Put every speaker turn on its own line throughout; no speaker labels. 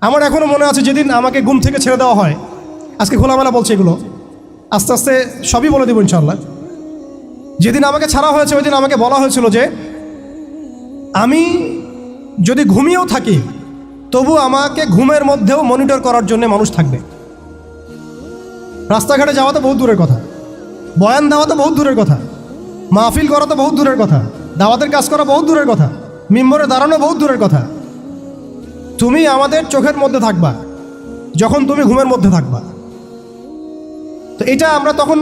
আমার এখনও মনে আছে যেদিন আমাকে ঘুম থেকে ছেড়ে দেওয়া হয়, আজকে খোলামেলা বলছে এগুলো, আস্তে আস্তে সবই বলে দেবো ইনশাআল্লাহ। যেদিন আমাকে ছাড়া হয়েছে ওই দিন আমাকে বলা হয়েছিল যে আমি যদি ঘুমিয়েও থাকি তবু আমাকে ঘুমের মধ্যেও মনিটর করার জন্য মানুষ থাকবে। রাস্তাঘাটে যাওয়া তো বহুত দূরের কথা, বয়ান দেওয়া তো বহুত দূরের কথা, মাহফিল করা তো বহুত দূরের কথা, দাওয়াতের কাজ করা বহুত দূরের কথা, মিম্বরে দাঁড়ানো বহুত দূরের কথা। তুমি আমাদের চোখের মধ্যে থাকবা যখন তুমি ঘুমের মধ্যে থাকবা। তো এটা আমরা তখন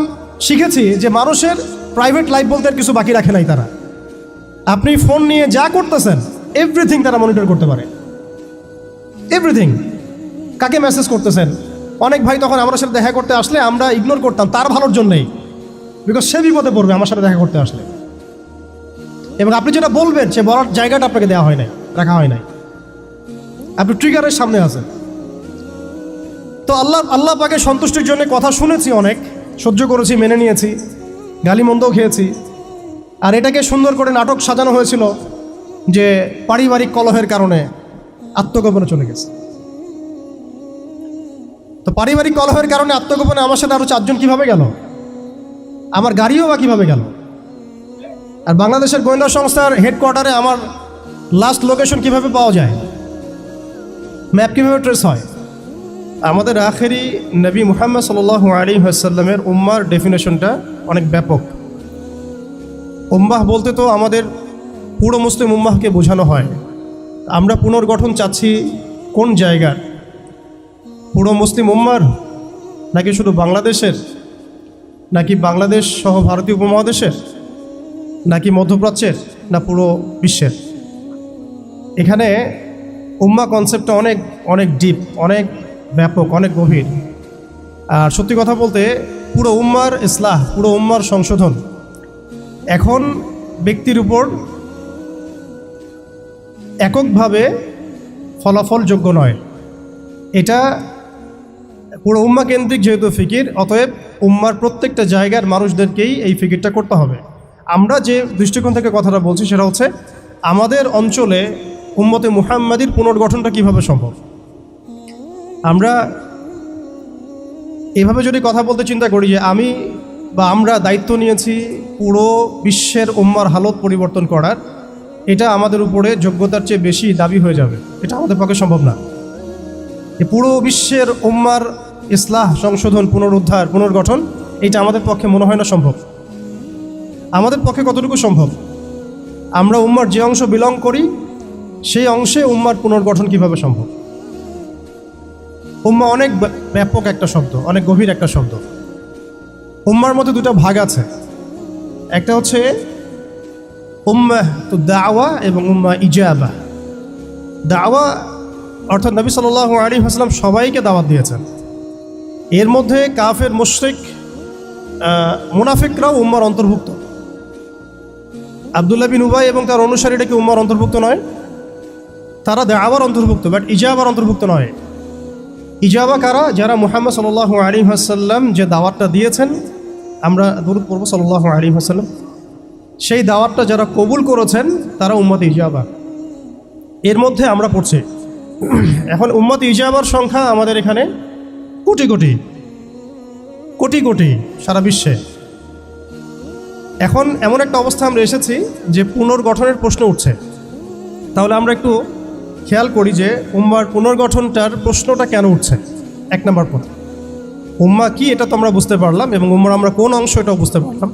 শিখেছি যে মানুষের প্রাইভেট লাইফ বলতে আর কিছু বাকি রাখে নাই তারা। আপনি ফোন নিয়ে যা করতেছেন এভরিথিং তারা মনিটর করতে পারে, এভরিথিং। কাকে মেসেজ করতেছেন, অনেক ভাই তখন আমার সাথে দেখা করতে আসলে আমরা ইগনোর করতাম তার ভালোর জন্যই, বিকজ সে বিপদে পড়বে আমার সাথে দেখা করতে আসলে। এবং আপনি যেটা বলবেন সে বলার জায়গাটা আপনাকে দেওয়া হয় নাই, রাখা হয় নাই, আপনি ট্রিগারের সামনে আছেন। তো আল্লাহ পাকে সন্তুষ্টির জন্য কথা শুনেছি, অনেক সহ্য করেছি, মেনে নিয়েছি, গালিমন্দও খেয়েছি। আর এটাকে সুন্দর করে নাটক সাজানো হয়েছিল যে পারিবারিক কলহের কারণে আত্মগোপনে চলে গেছে। তো পারিবারিক কলহের কারণে আত্মগোপনে আমার সাথে আরও 4 জন কীভাবে গেল, আমার গাড়িও বা কীভাবে গেল। আর বাংলাদেশের গোয়েন্দা সংস্থার হেডকোয়ার্টারে আমার লাস্ট লোকেশন কিভাবে পাওয়া যায়, ম্যাপ কীভাবে ট্রেস হয়। আমাদের আখেরি নবী মুহাম্মদ সাল্লাল্লাহু আলাইহি ওয়াসাল্লামের উম্মার ডেফিনেশনটা অনেক ব্যাপক। উম্মাহ বলতে তো আমাদের পুরো মুসলিম উম্মাহকে বোঝানো হয়। আমরা পুনর্গঠন চাচ্ছি কোন জায়গার, পুরো মুসলিম উম্মার, নাকি শুধু বাংলাদেশের, নাকি বাংলাদেশ সহ ভারতীয় উপমহাদেশের, নাকি মধ্যপ্রাচ্যের, না পুরো বিশ্বের? এখানে উম্মা কনসেপ্টটা অনেক অনেক ডিপ, অনেক ব্যাপক, অনেক গভীর। আর সত্যি কথা বলতে পুরো উম্মার ইসলাহ, পুরো উম্মার সংশোধন এখন ব্যক্তির উপর এককভাবে ফলাফলযোগ্য নয়। এটা পুরো উম্মা কেন্দ্রিক যেহেতু ফিকির, অতএব উম্মার প্রত্যেকটা জায়গার মানুষদেরকেই এই ফিকিরটা করতে হবে। আমরা যে দৃষ্টিকোণ থেকে কথাটা বলছি সেটা হচ্ছে আমাদের অঞ্চলে উম্মতে মুহাম্মাদির পুনর্গঠনটা কিভাবে সম্ভব। আমরা এভাবে যদি কথা বলতে চিন্তা করি যে আমি বা আমরা দায়িত্ব নিয়েছি পুরো বিশ্বের উম্মার হালত পরিবর্তন করার, এটা আমাদের উপরে যোগ্যতার চেয়ে বেশি দাবি হয়ে যাবে। এটা আমাদের পক্ষে সম্ভব না। পুরো বিশ্বের উম্মার ইসলাহ, সংশোধন, পুনরুদ্ধার, পুনর্গঠন, এটা আমাদের পক্ষে মনে হয় না সম্ভব। আমাদের পক্ষে কতটুকু সম্ভব, আমরা উম্মার যে অংশ বিলং করি সেই অংশে উম্মার পুনর্গঠন কিভাবে সম্ভব। উম্মা অনেক ব্যাপক একটা শব্দ, অনেক গভীর একটা শব্দ। উম্মার মধ্যে 2টা ভাগ আছে, একটা হচ্ছে উম্মাহ তো দাওয়া এবং উম্মা ইজাবা। দাওয়া অর্থাৎ নবী সাল্লাল্লাহু আলাইহি ওয়াসাল্লাম সবাইকে দাওয়াত দিয়েছেন। এর মধ্যে কাফের, মুশরিক, মুনাফিকরাও উম্মার অন্তর্ভুক্ত। আব্দুল্লাহ বিন উবাই এবং তার অনুসারীরা কি উম্মার অন্তর্ভুক্ত নয়? তারা দাওয়ার অন্তর্ভুক্ত, বাট ইজাবার অন্তর্ভুক্ত নয়। ইজাবা কারা? যারা মুহাম্মদ সাল্লাল্লাহু আলাইহি ওয়াসাল্লাম যে দাওয়াতটা দিয়েছেন, আমরা দরুদ পড়ব সাল্লাল্লাহু আলাইহি ওয়াসাল্লাম, সেই দাওয়াতটা যারা কবুল করেছেন তারা উম্মত ইজাবা। এর মধ্যে আমরা পড়ছি। এখন উম্মত ইজাবার সংখ্যা আমাদের এখানে কোটি কোটি কোটি কোটি সারা বিশ্বে। এখন এমন একটা অবস্থা আমরা এসেছি যে পুনর্গঠনের প্রশ্ন উঠছে। তাহলে আমরা একটু খেয়াল করি যে উম্মার পুনর্গঠনটার প্রশ্নটা কেন উঠছে। 1 নম্বর পথ, উম্মা কি এটা তো আমরা বুঝতে পারলাম, এবং উম্মার আমরা কোন অংশ এটাও বুঝতে পারলাম।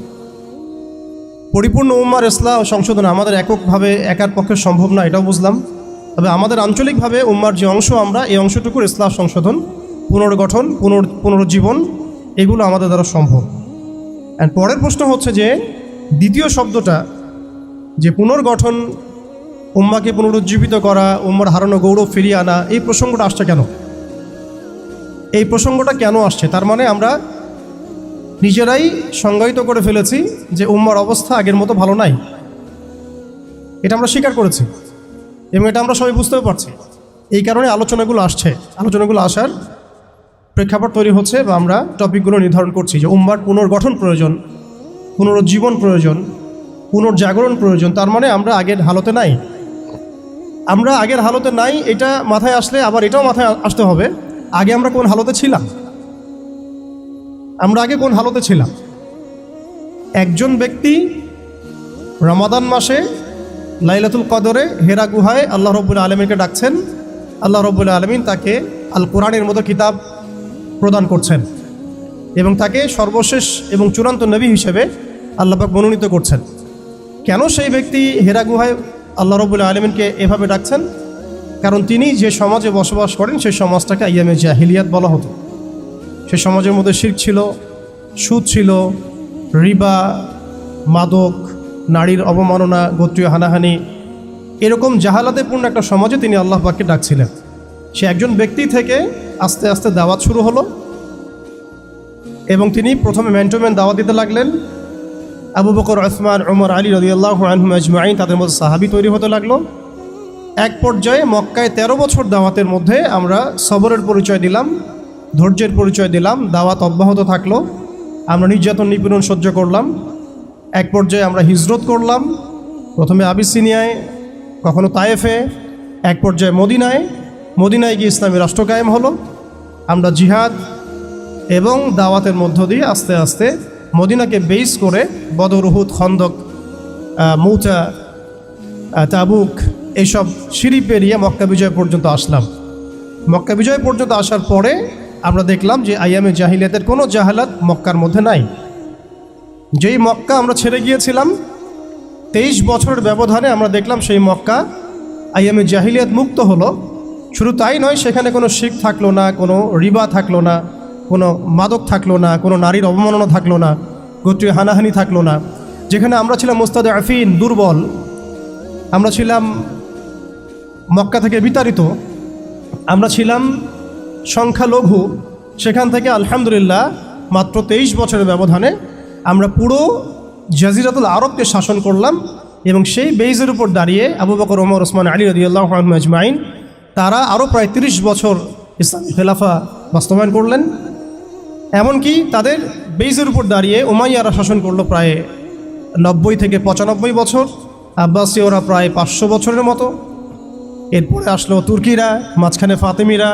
পরিপূর্ণ উম্মার ইসলাহ ও সংশোধন আমাদের এককভাবে একার পক্ষে সম্ভব না, এটাও বুঝলাম। তবে আমাদের আঞ্চলিকভাবে উম্মার যে অংশ, আমরা এই অংশটুকুর ইসলাহ, সংশোধন, পুনর্গঠন, পুনরুজ্জীবন, এগুলো আমাদের দ্বারা সম্ভব। অ্যান্ড পরের প্রশ্ন হচ্ছে যে দ্বিতীয় শব্দটা, যে পুনর্গঠন, উম্মাকে পুনরুজ্জীবিত করা, উম্মার হারানো গৌরব ফিরিয়ে আনা, এই প্রসঙ্গটা আসছে কেন? এই প্রসঙ্গটা কেন আসছে? তার মানে আমরা নিজেরাই সংজ্ঞায়িত করে ফেলেছি যে উম্মার অবস্থা আগের মতো ভালো নাই। এটা আমরা স্বীকার করেছি এবং এটা আমরা সবাই বুঝতেও পারছি। এই কারণে আলোচনাগুলো আসছে, আলোচনাগুলো আসার প্রেক্ষাপট তৈরি হচ্ছে, বা আমরা টপিকগুলো নির্ধারণ করছি যে উম্মার পুনর্গঠন প্রয়োজন, পুনরুজ্জীবন প্রয়োজন, পুনর্জাগরণ প্রয়োজন। তার মানে আমরা আগের হালতে নাই। আমরা আগের হালতে নাই, এটা মাথায় আসলে আবার এটাও মাথায় আসতে হবে, আগে আমরা কোন হালতে ছিলাম, আমরা আগে কোন হালতে ছিলাম। একজন ব্যক্তি রমাদান মাসে লাইলাতুল কদরে হেরা গুহায় আল্লাহ রব্বুল আলমিনকে ডাকছেন, আল্লাহ রব্বুল আলমিন তাকে আল কোরআনের মতো কিতাব প্রদান করছেন এবং তাকে সর্বশেষ এবং চূড়ান্ত নবী হিসেবে আল্লাহ পাক মনোনীত করছেন। কেন সেই ব্যক্তি হেরা গুহায় আল্লাহ রব্বুল আলমিনকে এভাবে ডাকছেন? কারণ তিনি যে সমাজে বসবাস করেন সেই সমাজটাকে আইয়ামে জাহিলিয়াত বলা হতো। সেই সমাজের মধ্যে শিরক ছিল, সুদ ছিল, রিবা, মাদক, নারীর অবমাননা, গোত্রীয় হানাহানি, এরকম জাহালাতে পূর্ণ একটা সমাজে তিনি আল্লাহ পাককে ডাকছিলেন। সে একজন ব্যক্তি থেকে আস্তে আস্তে দাওয়াত শুরু হলো এবং তিনি প্রথমে ম্যান টু ম্যান দাওয়াত দিতে লাগলেন। আবু বকর, উসমান, ওমর, আলী রাদিয়াল্লাহু আনহুম আজমাইন, তাদের মধ্যে সাহাবী তৈরি হতে লাগলো। এক পর্যায়ে মক্কায় 13 বছর দাওয়াতের মধ্যে আমরা সবরের পরিচয় দিলাম, ধৈর্যের পরিচয় দিলাম, দাওয়াত অব্যাহত থাকলো, আমরা নির্যাতন নিপীড়ন সহ্য করলাম। এক পর্যায়ে আমরা হিজরত করলাম, প্রথমে আবিসিনিয়ায়, কখনো তায়েফে, এক পর্যায়ে মদিনায় গিয়ে ইসলামী রাষ্ট্র কায়েম হলো। আমরা জিহাদ এবং দাওয়াতের মধ্য দিয়ে আস্তে আস্তে মদিনাকে বেস করে বদর, উহুদ, খন্দক, মৌতা, তাবুক এইসব সিঁড়ি পেরিয়ে মক্কা বিজয় পর্যন্ত আসলাম। মক্কা বিজয় পর্যন্ত আসার পরে আমরা দেখলাম যে আইয়ামে জাহিলিয়াতের কোনো জাহালাত মক্কার মধ্যে নাই। যেই মক্কা আমরা ছেড়ে গিয়েছিলাম 23 বছরের ব্যবধানে আমরা দেখলাম সেই মক্কা আইয়ামে জাহিলিয়াত মুক্ত হলো। শুধু তাই নয়, সেখানে কোনো শিরক থাকলো না, কোনো রিবা থাকলো না, কোনো মাদক থাকলো না, কোনো নারীর অবমাননা থাকলো না, গোত্রীয় হানাহানি থাকলো না। যেখানে আমরা ছিলাম মুস্তাদআফিন, দুর্বল, আমরা ছিলাম মক্কা থেকে বিতাড়িত, আমরা ছিলাম সংখ্যালঘু, সেখান থেকে আলহামদুলিল্লাহ মাত্র 23 বছরের ব্যবধানে আমরা পুরো জাজিরাতুল আরবকে শাসন করলাম। এবং সেই বেইজের উপর দাঁড়িয়ে আবু বকর, ওমর, ওসমান, আলী রাদিয়াল্লাহু আনহুম আজমাইন তারা আরও প্রায় 30 বছর ইসলামী খেলাফা বাস্তবায়ন করলেন। এমনকি তাদের বেইজের উপর দাঁড়িয়ে উমাইয়ারা শাসন করলো প্রায় 90 থেকে 95 বছর, আব্বাসীয়রা প্রায় 500 বছরের মতো। এরপরে আসলো তুর্কিরা, মাঝখানে ফাতেমিরা,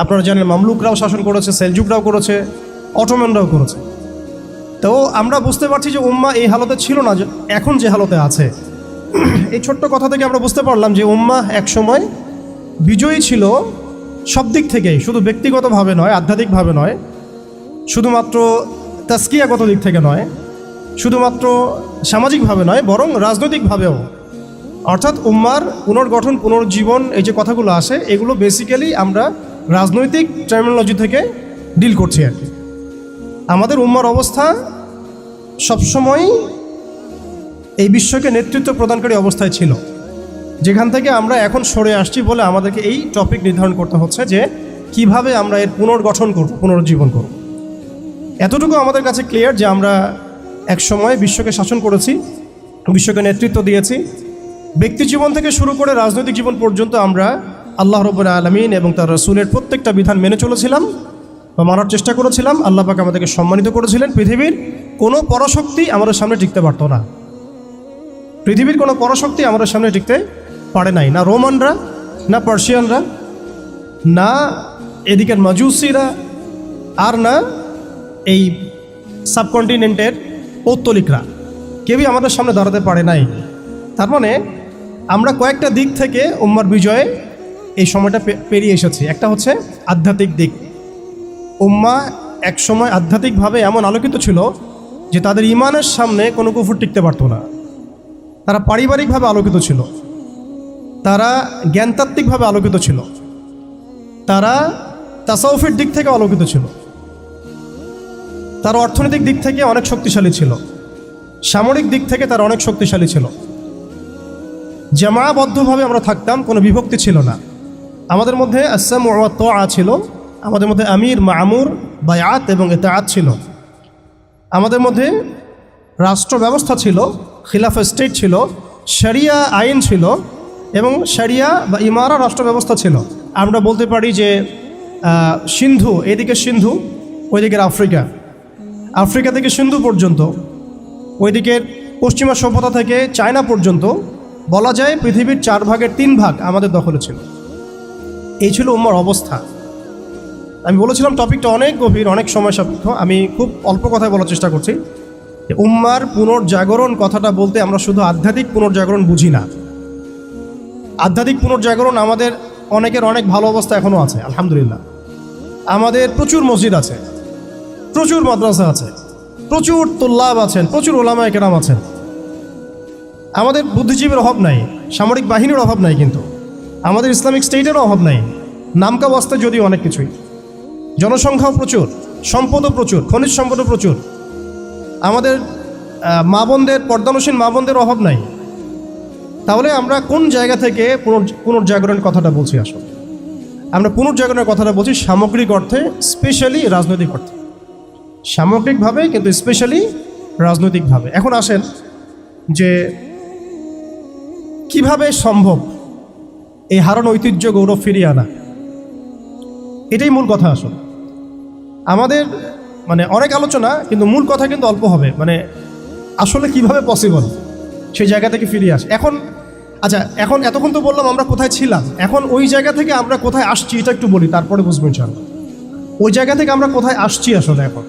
আপনারা জানেন মামলুকরাও শাসন করেছে, সেলজুকরাও করেছে, অটোম্যানরাও করেছে। তো আমরা বুঝতে পারছি যে উম্মাহ এই হালতে ছিল না এখন যে হালতে আছে। এই ছোট্ট কথা থেকে আমরা বুঝতে পারলাম যে উম্মাহ একসময় বিজয়ী ছিল সব দিক থেকেই, শুধু ব্যক্তিগতভাবে নয়, আধ্যাত্মিকভাবে নয়, শুধুমাত্র তাজকিয়াগত দিক থেকে নয়, শুধুমাত্র সামাজিকভাবে নয়, বরং রাজনৈতিকভাবেও। অর্থাৎ উম্মার পুনর্গঠন, পুনর্জীবন, এই যে কথাগুলো আসে, এগুলো বেসিক্যালি আমরা রাজনৈতিক টার্মিনোলজি থেকে ডিল করছি আর কি। আমাদের উম্মার অবস্থা সবসময় এই বিশ্বকে নেতৃত্ব প্রদানকারী অবস্থায় ছিল, যেখান থেকে আমরা এখন সরে আসছি বলে আমাদেরকে এই টপিক নির্ধারণ করতে হচ্ছে যে কিভাবে আমরা এর পুনর্গঠন করব, পুনর্জীবন করব। এতটুকু আমাদের কাছে ক্লিয়ার যে আমরা এক সময় বিশ্বকে শাসন করেছি, বিশ্বকে নেতৃত্ব দিয়েছি। ব্যক্তি জীবন থেকে শুরু করে রাজনৈতিক জীবন পর্যন্ত আমরা আল্লাহ রাব্বুল আলামিন এবং তার রাসূলের প্রত্যেকটা বিধান মেনে চলেছিলাম বা মানার চেষ্টা করেছিলাম। আল্লাহ পাক আমাদেরকে সম্মানিত করেছিলেন। পৃথিবীর কোনো পরাশক্তি আমাদের সামনে টিকতে পারতো না, পৃথিবীর কোনো পরাশক্তি আমাদের সামনে টিকতে পারে নাই, না রোমানরা, না পার্সিয়ানরা, না এদিকের মাজুসিরা, আর না এই সাবকন্টিনেন্টের পৌত্তলিকরা, কেউই আমাদের সামনে দাঁড়াতে পারে নাই। তার মানে আমরা কয়েকটা দিক থেকে উম্মার বিজয়ে এই সময়টা পেরিয়ে এসেছি। একটা হচ্ছে আধ্যাত্মিক দিক। উম্মা এক সময় আধ্যাত্মিকভাবে এমন আলোকিত ছিল যে তাদের ইমানের সামনে কোনো কুফর টিকতে পারতো না। তারা পারিবারিকভাবে আলোকিত ছিল, তারা জ্ঞানতাত্ত্বিকভাবে আলোকিত ছিল, তারা তাসাউফের দিক থেকে আলোকিত ছিল, তারা অর্থনৈতিক দিক থেকে অনেক শক্তিশালী ছিল, সামরিক দিক থেকে তারা অনেক শক্তিশালী ছিল। জামাবদ্ধভাবে আমরা থাকতাম, কোনো বিভক্তি ছিল না। আমাদের মধ্যে আসসামু ওয়া তাআ ছিল, আমাদের মধ্যে আমির, মামুর, বায়াত এবং ইতাআত ছিল। আমাদের মধ্যে রাষ্ট্র ব্যবস্থা ছিল, খিলাফা স্টেট ছিল, শরিয়া আইন ছিল এবং শরিয়া বা ইমারা রাষ্ট্র ব্যবস্থা ছিল। আমরা বলতে পারি যে সিন্ধু, এদিকে সিন্ধু, ওইদিকের আফ্রিকা, আফ্রিকা থেকে সিন্ধু পর্যন্ত, ওইদিকের পশ্চিমা সভ্যতা থেকে চায়না পর্যন্ত বলা যায় পৃথিবীর 4 ভাগের 3 ভাগ আমাদের দখলে ছিল। এই ছিল উম্মার অবস্থা। আমি বলেছিলাম টপিকটা অনেক গভীর, অনেক সময় সাপেক্ষ। আমি খুব অল্প কথায় বলার চেষ্টা করছি। উম্মার পুনর্জাগরণ কথাটা বলতে আমরা শুধু আধ্যাত্মিক পুনর্জাগরণ বুঝি না। আধ্যাত্মিক পুনর্জাগরণ আমাদের অনেকের অনেক ভালো অবস্থা এখনও আছে, আলহামদুলিল্লাহ। আমাদের প্রচুর মসজিদ আছে, প্রচুর মাদ্রাসা আছে, প্রচুর তোল্লাব আছেন, প্রচুর ওলামায়ে কেরাম আছেন। আমাদের বুদ্ধিজীবীর অভাব নাই, সামরিক বাহিনীর অভাব নাই, কিন্তু আমাদের ইসলামিক স্টেটেরও অভাব নাই। নামকা বাস্তায় যদিও অনেক কিছুই, জনসংখ্যাও প্রচুর, সম্পদও প্রচুর, খনিজ সম্পদও প্রচুর। আমাদের মা বোনদের, পর্দানসীন মা বোনদের অভাব নাই। তাহলে আমরা কোন জায়গা থেকে পুনর্জাগরণের কথাটা বলছি? আসলে আমরা পুনর্জাগরণের কথাটা বলছি সামগ্রিক অর্থে, স্পেশালি রাজনৈতিক অর্থে। সামগ্রিকভাবে কিন্তু স্পেশালি রাজনৈতিকভাবে। এখন আসেন যে কিভাবে সম্ভব এই হারানো ঐতিহ্য গৌরব ফিরিয়ে আনা, এটাই মূল কথা। আসলে আমাদের অনেক আলোচনা, কিন্তু মূল কথা কিন্তু অল্প হবে। আসলে কিভাবে পসিবল সেই জায়গা থেকে ফিরিয়ে আসে। এখন এতক্ষণ তো বললাম আমরা কোথায় ছিলাম, এখন ওই জায়গা থেকে আমরা কোথায় আসছি এটা একটু বলি, তারপরে বুঝবো ইনশাআল্লাহ। ওই জায়গা থেকে আমরা কোথায় আসছি আসলে। এখন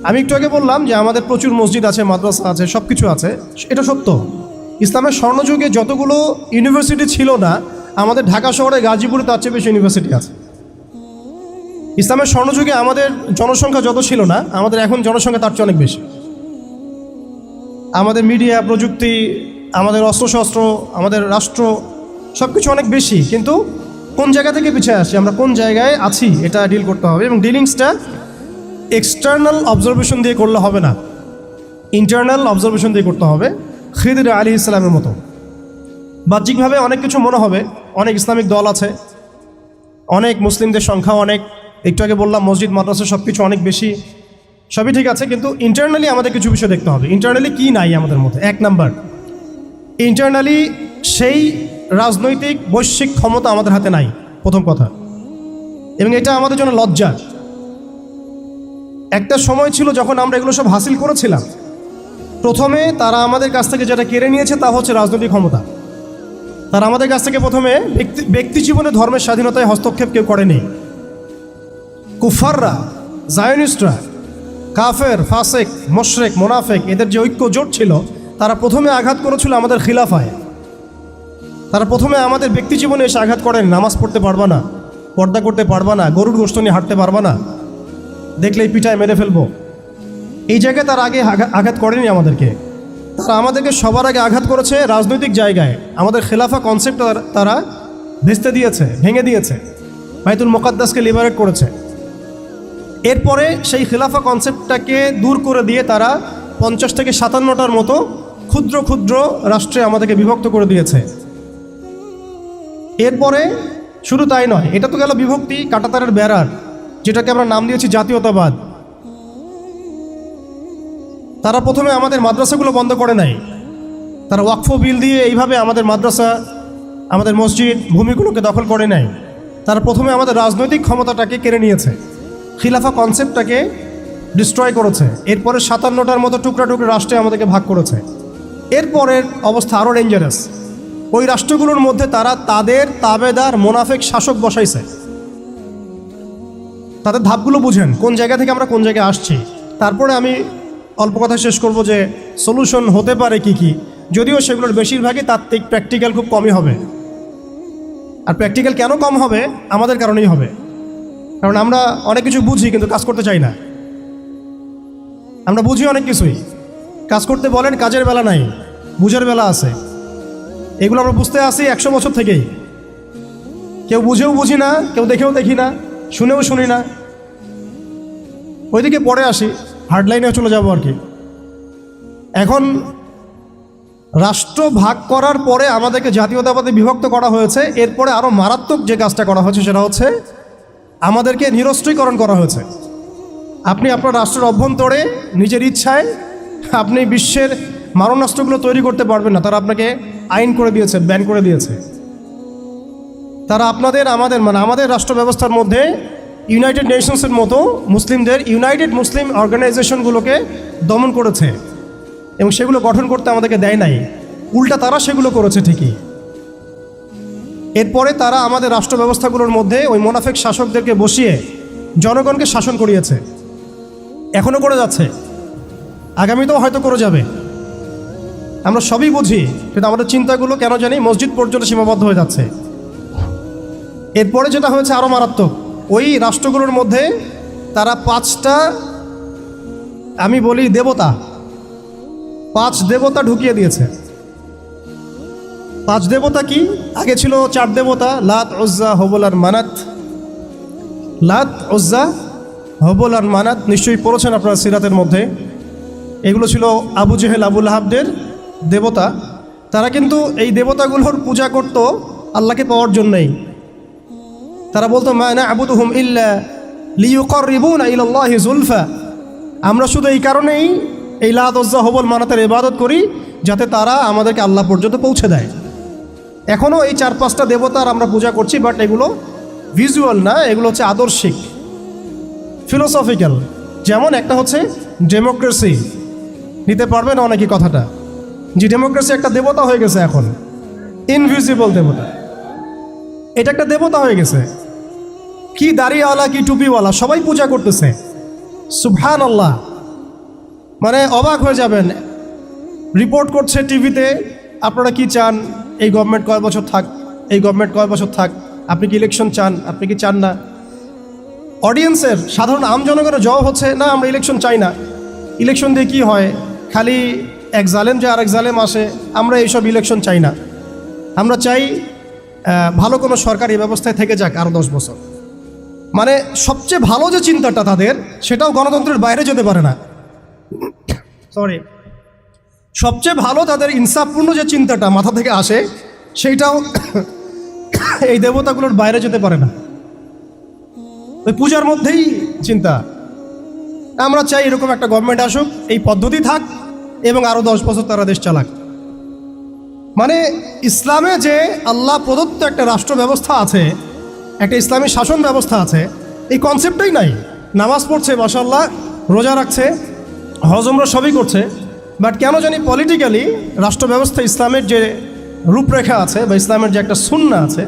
আমি একটু আগে বললাম যে আমাদের প্রচুর মসজিদ আছে, মাদ্রাসা আছে, সব কিছু আছে, এটা সত্য। ইসলামের স্বর্ণযুগে যতগুলো ইউনিভার্সিটি ছিল না, আমাদের ঢাকা শহরে গাজীপুরে তার চেয়ে বেশি ইউনিভার্সিটি আছে। ইসলামের স্বর্ণযুগে আমাদের জনসংখ্যা যত ছিল না, আমাদের এখন জনসংখ্যা তার চেয়ে অনেক বেশি। আমাদের মিডিয়া, প্রযুক্তি, আমাদের অস্ত্রশস্ত্র, আমাদের রাষ্ট্র, সব কিছু অনেক বেশি। কিন্তু কোন জায়গা থেকে পিছিয়ে আসছি, আমরা কোন জায়গায় আছি, এটা ডিল করতে হবে। এবং ডিলিংসটা এক্সটার্নাল অবজারভেশন দিয়ে করলে হবে না, ইন্টারনাল অবজারভেশন দিয়ে করতে হবে। খিদির আলাইহিস সালামের মতো বাহ্যিকভাবে অনেক কিছু মনে হবে, অনেক ইসলামিক দল আছে, অনেক মুসলিমদের সংখ্যা অনেক, একটু আগে বললাম মসজিদ, মাদ্রাসা সব কিছু অনেক বেশি, সবই ঠিক আছে। কিন্তু ইন্টারনালি আমাদের কিছু বিষয় দেখতে হবে। ইন্টারনালি কি নাই আমাদের মধ্যে? 1 নাম্বার, ইন্টারনালি সেই রাজনৈতিক বৈশ্বিক ক্ষমতা আমাদের হাতে নাই, প্রথম কথা। এবং এটা আমাদের জন্য লজ্জা। একটা সময় ছিল যখন আমরা এগুলো সব হাসিল করেছিলাম, প্রথমে তারা আমাদের কাছ থেকে যেটা কেড়ে নিয়েছে তা হচ্ছে রাজনৈতিক ক্ষমতা। তারা আমাদের কাছ থেকে প্রথমে ব্যক্তি জীবনে ধর্মের স্বাধীনতায় হস্তক্ষেপ কেউ করেনি। কুফাররা, জায়নিস্টরা, কাফের, ফাসেক, মুশরিক, মুনাফিক, এদের যে ঐক্য জোট ছিল, তারা প্রথমে আঘাত করেছিল আমাদের খিলাফায়। তারা প্রথমে আমাদের ব্যক্তি জীবনে এসে আঘাত করেন। নামাজ পড়তে পারবা না, পর্দা করতে পারবা না, গরুর গোশত নিয়ে হাঁটতে পারবা না, দেখলেই পিঠায় মেরে ফেলবো, এই জায়গায় তারা আগে আঘাত করেনি আমাদেরকে। তারা আমাদেরকে সবার আগে আঘাত করেছে রাজনৈতিক জায়গায়। আমাদের খেলাফা কনসেপ্ট তারা ভেস্তে দিয়েছে, ভেঙে দিয়েছে, বাইতুল মুকাদ্দাসকে লিবারেট করেছে। এরপরে সেই খেলাফা কনসেপ্টটাকে দূর করে দিয়ে তারা 50 থেকে 57টার মতো ক্ষুদ্র ক্ষুদ্র রাষ্ট্রে আমাদেরকে বিভক্ত করে দিয়েছে। এরপরে শুধু তাই নয়, এটা তো গেল বিভক্তি, কাঁটাতারের বেড়ার, যেটাকে আমরা নাম দিয়েছি জাতীয়তাবাদ। তারা প্রথমে আমাদের মাদ্রাসাগুলো বন্ধ করে নাই। তারা ওয়াকফ বিল দিয়ে এইভাবে আমাদের মাদ্রাসা, আমাদের মসজিদ, ভূমিগুলোকে দখল করে নাই। তারা প্রথমে আমাদের রাজনৈতিক ক্ষমতাটাকে কেড়ে নিয়েছে, খিলাফা কনসেপ্টটাকে ডিস্ট্রয় করেছে। এরপরে 57টার মতো টুকরা টুকরা রাষ্ট্রে আমাদেরকে ভাগ করেছে। এরপরের অবস্থা আরও ডেঞ্জারাস। ওই রাষ্ট্রগুলোর মধ্যে তারা তাদের তাবেদার মোনাফেক শাসক বসাইছে। তাদের ধাপগুলো বুঝেন, কোন জায়গা থেকে আমরা কোন জায়গায় আসছি। তারপরে আমি অল্প কথা শেষ করব যে সলিউশন হতে পারে কি কি, যদিও সেগুলোর বেশিরভাগই তাত্ত্বিক, প্র্যাকটিক্যাল খুব কমই হবে। আর প্র্যাকটিক্যাল কেন কম হবে? আমাদের কারণেই হবে। কারণ আমরা অনেক কিছু বুঝি কিন্তু কাজ করতে চাই না। আমরা বুঝি অনেক কিছুই, কাজ করতে বলেন কাজের বেলা নাই, বুঝার বেলা আছে। এগুলো আমরা বুঝতে আসি 100 বছর থেকেই। কেউ বুঝেও বুঝি না, কেউ দেখেও দেখি না, শুনেও শুনি না। ওইদিকে পরে আসি, হার্ডলাইনে চলে যাব আর কি। এখন রাষ্ট্র ভাগ করার পরে আমাদেরকে জাতীয়তাবাদে বিভক্ত করা হয়েছে। এরপরে আরও মারাত্মক যে কাজটা করা হয়েছে সেটা হচ্ছে আমাদেরকে নিরস্ত্রীকরণ করা হয়েছে। আপনি আপনার রাষ্ট্রের অভ্যন্তরে নিজের ইচ্ছায় আপনি বিশ্বের মারণাস্ত্রগুলো তৈরি করতে পারবেন না। তারা আপনাকে আইন করে দিয়েছে, ব্যান করে দিয়েছে। তারা আমাদের রাষ্ট্র ব্যবস্থার মধ্যে ইউনাইটেড নেশনসের মতো মুসলিমদের ইউনাইটেড মুসলিম অর্গানাইজেশনগুলোকে দমন করেছে এবং সেগুলো গঠন করতে আমাদেরকে দেয় নাই। উল্টা তারা সেগুলো করেছে ঠিকই। এরপরে তারা আমাদের রাষ্ট্র ব্যবস্থাগুলোর মধ্যে ওই মোনাফেক শাসকদেরকে বসিয়ে জনগণকে শাসন করিয়েছে, এখনও করে যাচ্ছে, আগামীতেও হয়তো করে যাবে। আমরা সবই বুঝি, কিন্তু আমাদের চিন্তাগুলো কেন জানি মসজিদ পর্যন্ত সীমাবদ্ধ হয়ে যাচ্ছে। এরপরে যেটা হয়েছে আরও মারাত্মক, ওই রাষ্ট্রগুলোর মধ্যে তারা 5টা, আমি বলি দেবতা, 5 দেবতা ঢুকিয়ে দিয়েছে। 5 দেবতা কি? আগে ছিল 4 দেবতা, লাত, উজ্জা, হবল আর মানাত। লাত, উজ্জা, হবল আর মানাত নিশ্চয়ই পড়েছেন আপনারা সিরাতের মধ্যে। এগুলো ছিল আবু জেহেল, আবু লাহাবদের দেবতা। তারা কিন্তু এই দেবতাগুলোর পূজা করত আল্লাহকে পাওয়ার জন্যই। তারা বলতো মা না'বুদুহুম ইল্লা লিয়ুকাররিবুনা ইলাল্লাহি যুলফা, আমরা শুধু এই কারণেই এই লাত, উজ্জা, হবল, মানাতের ইবাদত করি যাতে তারা আমাদেরকে আল্লাহ পর্যন্ত পৌঁছে দেয়। এখনও এই 4-5টা দেবতার আমরা পূজা করছি, বাট এগুলো ভিজুয়াল না, এগুলো হচ্ছে আদর্শিক, ফিলোসফিক্যাল। যেমন একটা হচ্ছে ডেমোক্রেসি, নিতে পারবেন অনেকে কথাটা, যে ডেমোক্রেসি একটা দেবতা হয়ে গেছে এখন, ইনভিজিবল দেবতা। এটা একটা দেবতা হয়ে গেছে, কি দাড়িওয়ালা কি টুপিওয়ালা সবাই পূজা করতেছে। সুবহানাল্লাহ, মানে অবাক হয়ে যাবেন। রিপোর্ট করছে টিভিতে, আপনারা কি চান, এই গভর্নমেন্ট কয় বছর থাক, এই গভর্নমেন্ট কয় বছর থাক, আপনি কি ইলেকশন চান, আপনি কি চান না? অডিয়েন্সের, সাধারণ আম জনগণের জবাব হচ্ছে না, আমরা ইলেকশন চাই না। ইলেকশন দিয়ে কি হয়, খালি এক জালেম যে আরেক জালেম আসে, আমরা এইসব ইলেকশন চাই না। আমরা চাই ভালো কোনো সরকারি ব্যবস্থায় থেকে যাক আরও 10 বছর। মানে সবচেয়ে ভালো যে চিন্তাটা তাদের, সেটাও গণতন্ত্রের বাইরে যেতে পারে না। সরি, সবচেয়ে ভালো তাদের ইনসাফপূর্ণ যে চিন্তাটা মাথা থেকে আসে, সেইটাও এই দেবতাগুলোর বাইরে যেতে পারে না। ওই পূজার মধ্যেই চিন্তা, আমরা চাই এরকম একটা গভর্নমেন্ট আসুক, এই পদ্ধতি থাক এবং আরও 10 বছর তারা দেশ চালাক। মানে ইসলামে যে আল্লাহ প্রদত্ত একটা রাষ্ট্র ব্যবস্থা আছে, একটা ইসলামী শাসন ব্যবস্থা আছে, এই কনসেপ্টটাই নাই। নামাজ পড়ছে মাশাআল্লাহ, রোজা রাখছে, হজ উমরা সবই করছে, বাট কেন জানি পলিটিক্যালি রাষ্ট্র ব্যবস্থা, ইসলামের যে রূপরেখা আছে বা ইসলামের যে একটা সুন্নাহ আছে,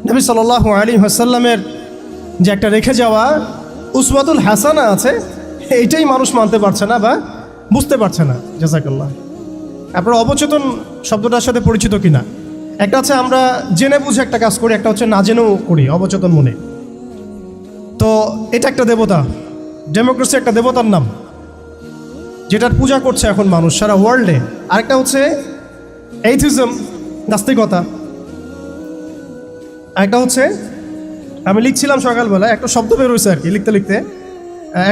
নবী সাল্লাল্লাহু আলাইহি ওয়াসাল্লামের যে একটা রেখে যাওয়া উসওয়াতুল হাসানা আছে, এইটাই মানুষ মানতে পারছে না বা বুঝতে পারছে না। জাযাকাল্লাহ। আপনারা অবচেতন শব্দটার সাথে পরিচিত কিনা? একটা হচ্ছে আমরা জেনে বুঝে একটা কাজ করি, একটা হচ্ছে না জেনেও করি অবচেতন মনে। তো এটা একটা দেবতা, ডেমোক্রেসি একটা দেবতার নাম, যেটার পূজা করছে এখন মানুষ সারা ওয়ার্ল্ডে। আরেকটা হচ্ছে এইথিজম, নাস্তিকতা। আরেকটা হচ্ছে, আমি লিখছিলাম সকালবেলা, একটা শব্দ বের হয়েছে আর কি লিখতে লিখতে।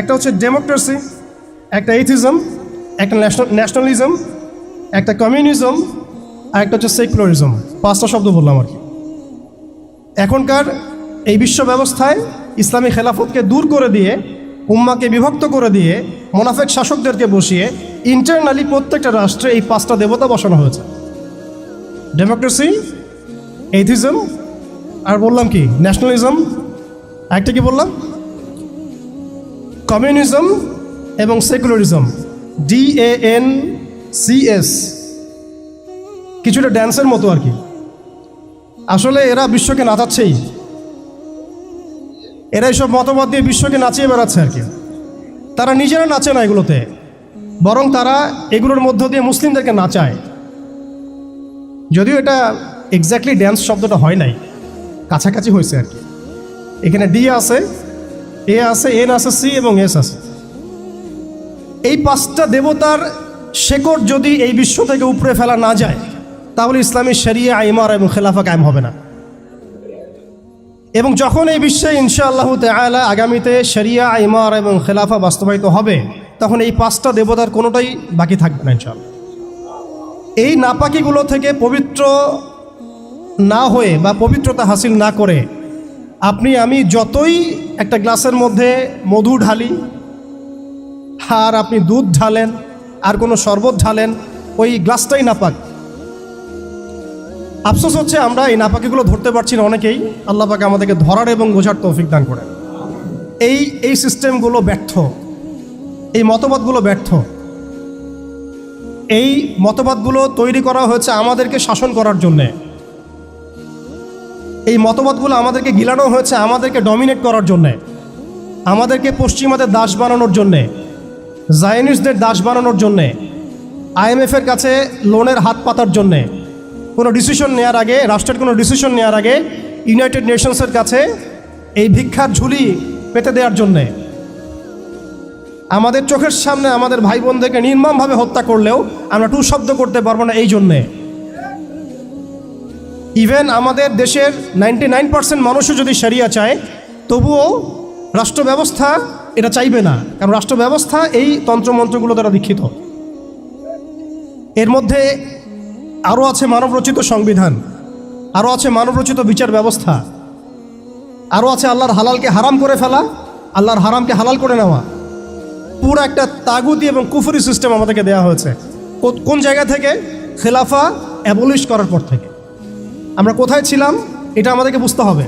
একটা হচ্ছে ডেমোক্রেসি, একটা এইথিজম, একটা ন্যাশনালিজম, একটা কমিউনিজম, আর একটা হচ্ছে সেকুলারিজম। 5টা শব্দ বললাম আর কি। এখনকার এই বিশ্ব ব্যবস্থায় ইসলামী খেলাফতকে দূর করে দিয়ে, উম্মাকে বিভক্ত করে দিয়ে, মোনাফেক শাসকদেরকে বসিয়ে ইন্টারনালি প্রত্যেকটা রাষ্ট্রে এই 5টা দেবতা বসানো হয়েছে। ডেমোক্রেসি, এইথিজম, আর বললাম কি ন্যাশনালিজম, একটা কি বললাম, কমিউনিজম এবং সেকুলারিজম, DANCS। কিছুটা ড্যান্সের মতো আর কি। আসলে এরা বিশ্বকে নাচাচ্ছেই, এরা এইসব মতবাদ দিয়ে বিশ্বকে নাচিয়ে বেড়াচ্ছে আর কি। তারা নিজেরা নাচে না এগুলোতে, বরং তারা এগুলোর মধ্য দিয়ে মুসলিমদেরকে নাচায়। যদিও এটা এক্স্যাক্টলি ড্যান্স শব্দটা হয় নাই, কাছাকাছি হয়েছে আর কি। এখানে D আছে, A আছে, N আছে, C এবং S আছে। এই 5টা দেবতার শেকড় যদি এই বিশ্ব থেকে উপড়ে ফেলা না যায়, তাহলে ইসলামী শরিয়া, ইমারা এবং খেলাফা কায়েম হবে না। এবং যখন এই বিশ্বে ইনশাআল্লাহ তাআলা আগামীতে শরিয়া, ইমারা এবং খেলাফা বাস্তবায়িত হবে, তখন এই 5টা দেবতার কোনোটাই বাকি থাকবে না ইনশাআল্লাহ। এই নাপাকিগুলো থেকে পবিত্র না হয়ে বা পবিত্রতা হাসিল না করে আপনি আমি যতই একটা গ্লাসের মধ্যে মধু ঢালি, আর আপনি দুধ ঢালেন, আর কোনো শরবত ঢালেন, ওই গ্লাসটাই নাপাক। আফসোস হচ্ছে আমরা এই নাপাকিগুলো ধরতে পারছি না অনেকেই। আল্লাহ পাক আমাদেরকে ধরার এবং বোঝার তৌফিক দান করেন। এই সিস্টেমগুলো ব্যর্থ, এই মতবাদগুলো ব্যর্থ। এই মতবাদগুলো তৈরি করা হয়েছে আমাদেরকে শাসন করার জন্যে। এই মতবাদগুলো আমাদেরকে গিলানো হয়েছে আমাদেরকে ডমিনেট করার জন্যে, আমাদেরকে পশ্চিমাদের দাস বানানোর জন্যে, জায়নিস্টদের দাস বানানোর জন্যে, IMF-এর কাছে লোনের হাত পাতার জন্যে, কোনো ডিসিশন নেওয়ার আগে, রাষ্ট্রের কোনো ডিসিশন নেওয়ার আগে ইউনাইটেড নেশনসের কাছে এই ভিক্ষার ঝুলি পেতে দেওয়ার জন্যে, আমাদের চোখের সামনে আমাদের ভাই বোনদেরকে নির্মমভাবে হত্যা করলেও আমরা টু শব্দ করতে পারবো না এই জন্যে। ইভেন আমাদের দেশের 99% মানুষও যদি শরিয়া চায়, তবুও রাষ্ট্র ব্যবস্থা এটা চাইবে না, কারণ রাষ্ট্র ব্যবস্থা এই তন্ত্রমন্ত্রগুলো দ্বারা দীক্ষিত। এর মধ্যে আরও আছে মানবরচিত সংবিধান, আরও আছে মানবরচিত বিচার ব্যবস্থা, আরও আছে আল্লাহর হালালকে হারাম করে ফেলা, আল্লাহর হারামকে হালাল করে নেওয়া। পুরো একটা তাগুতি এবং কুফরি সিস্টেম আমাদেরকে দেওয়া হয়েছে। কোন জায়গা থেকে? খেলাফা অ্যাবলিশ করার পর থেকে। আমরা কোথায় ছিলাম এটা আমাদেরকে বুঝতে হবে।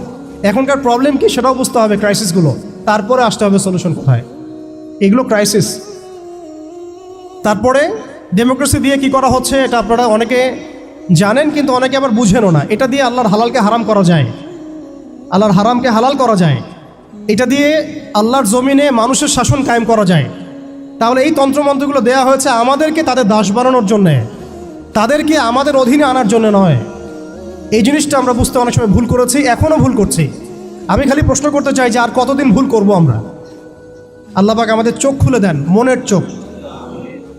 এখনকার প্রবলেম কি সেটাও বুঝতে হবে, ক্রাইসিসগুলো, তারপরে আসতে হবে সলিউশন কোথায়। এগুলো ক্রাইসিস। তারপরে ডেমোক্রেসি দিয়ে কি করা হচ্ছে এটা আপনারা অনেকে জানেন, কিন্তু অনেকে আবার বুঝেনও না। এটা দিয়ে আল্লাহর হালালকে হারাম করা যায়, আল্লাহর হারামকে হালাল করা যায়। এটা দিয়ে আল্লাহর জমিনে মানুষের শাসন কায়েম করা যায়। তাহলে এই তন্ত্রমন্ত্রগুলো দেওয়া হয়েছে আমাদেরকে তাদের দাস বানানোর জন্যে, তাদেরকে আমাদের অধীনে আনার জন্য নয়। এই জিনিসটা আমরা বুঝতে অনেক সময় ভুল করেছি, এখনও ভুল করছি। আমি খালি প্রশ্ন করতে চাই যে আর কতদিন ভুল করব আমরা? আল্লাহ পাক আমাদের চোখ খুলে দেন, মনের চোখ।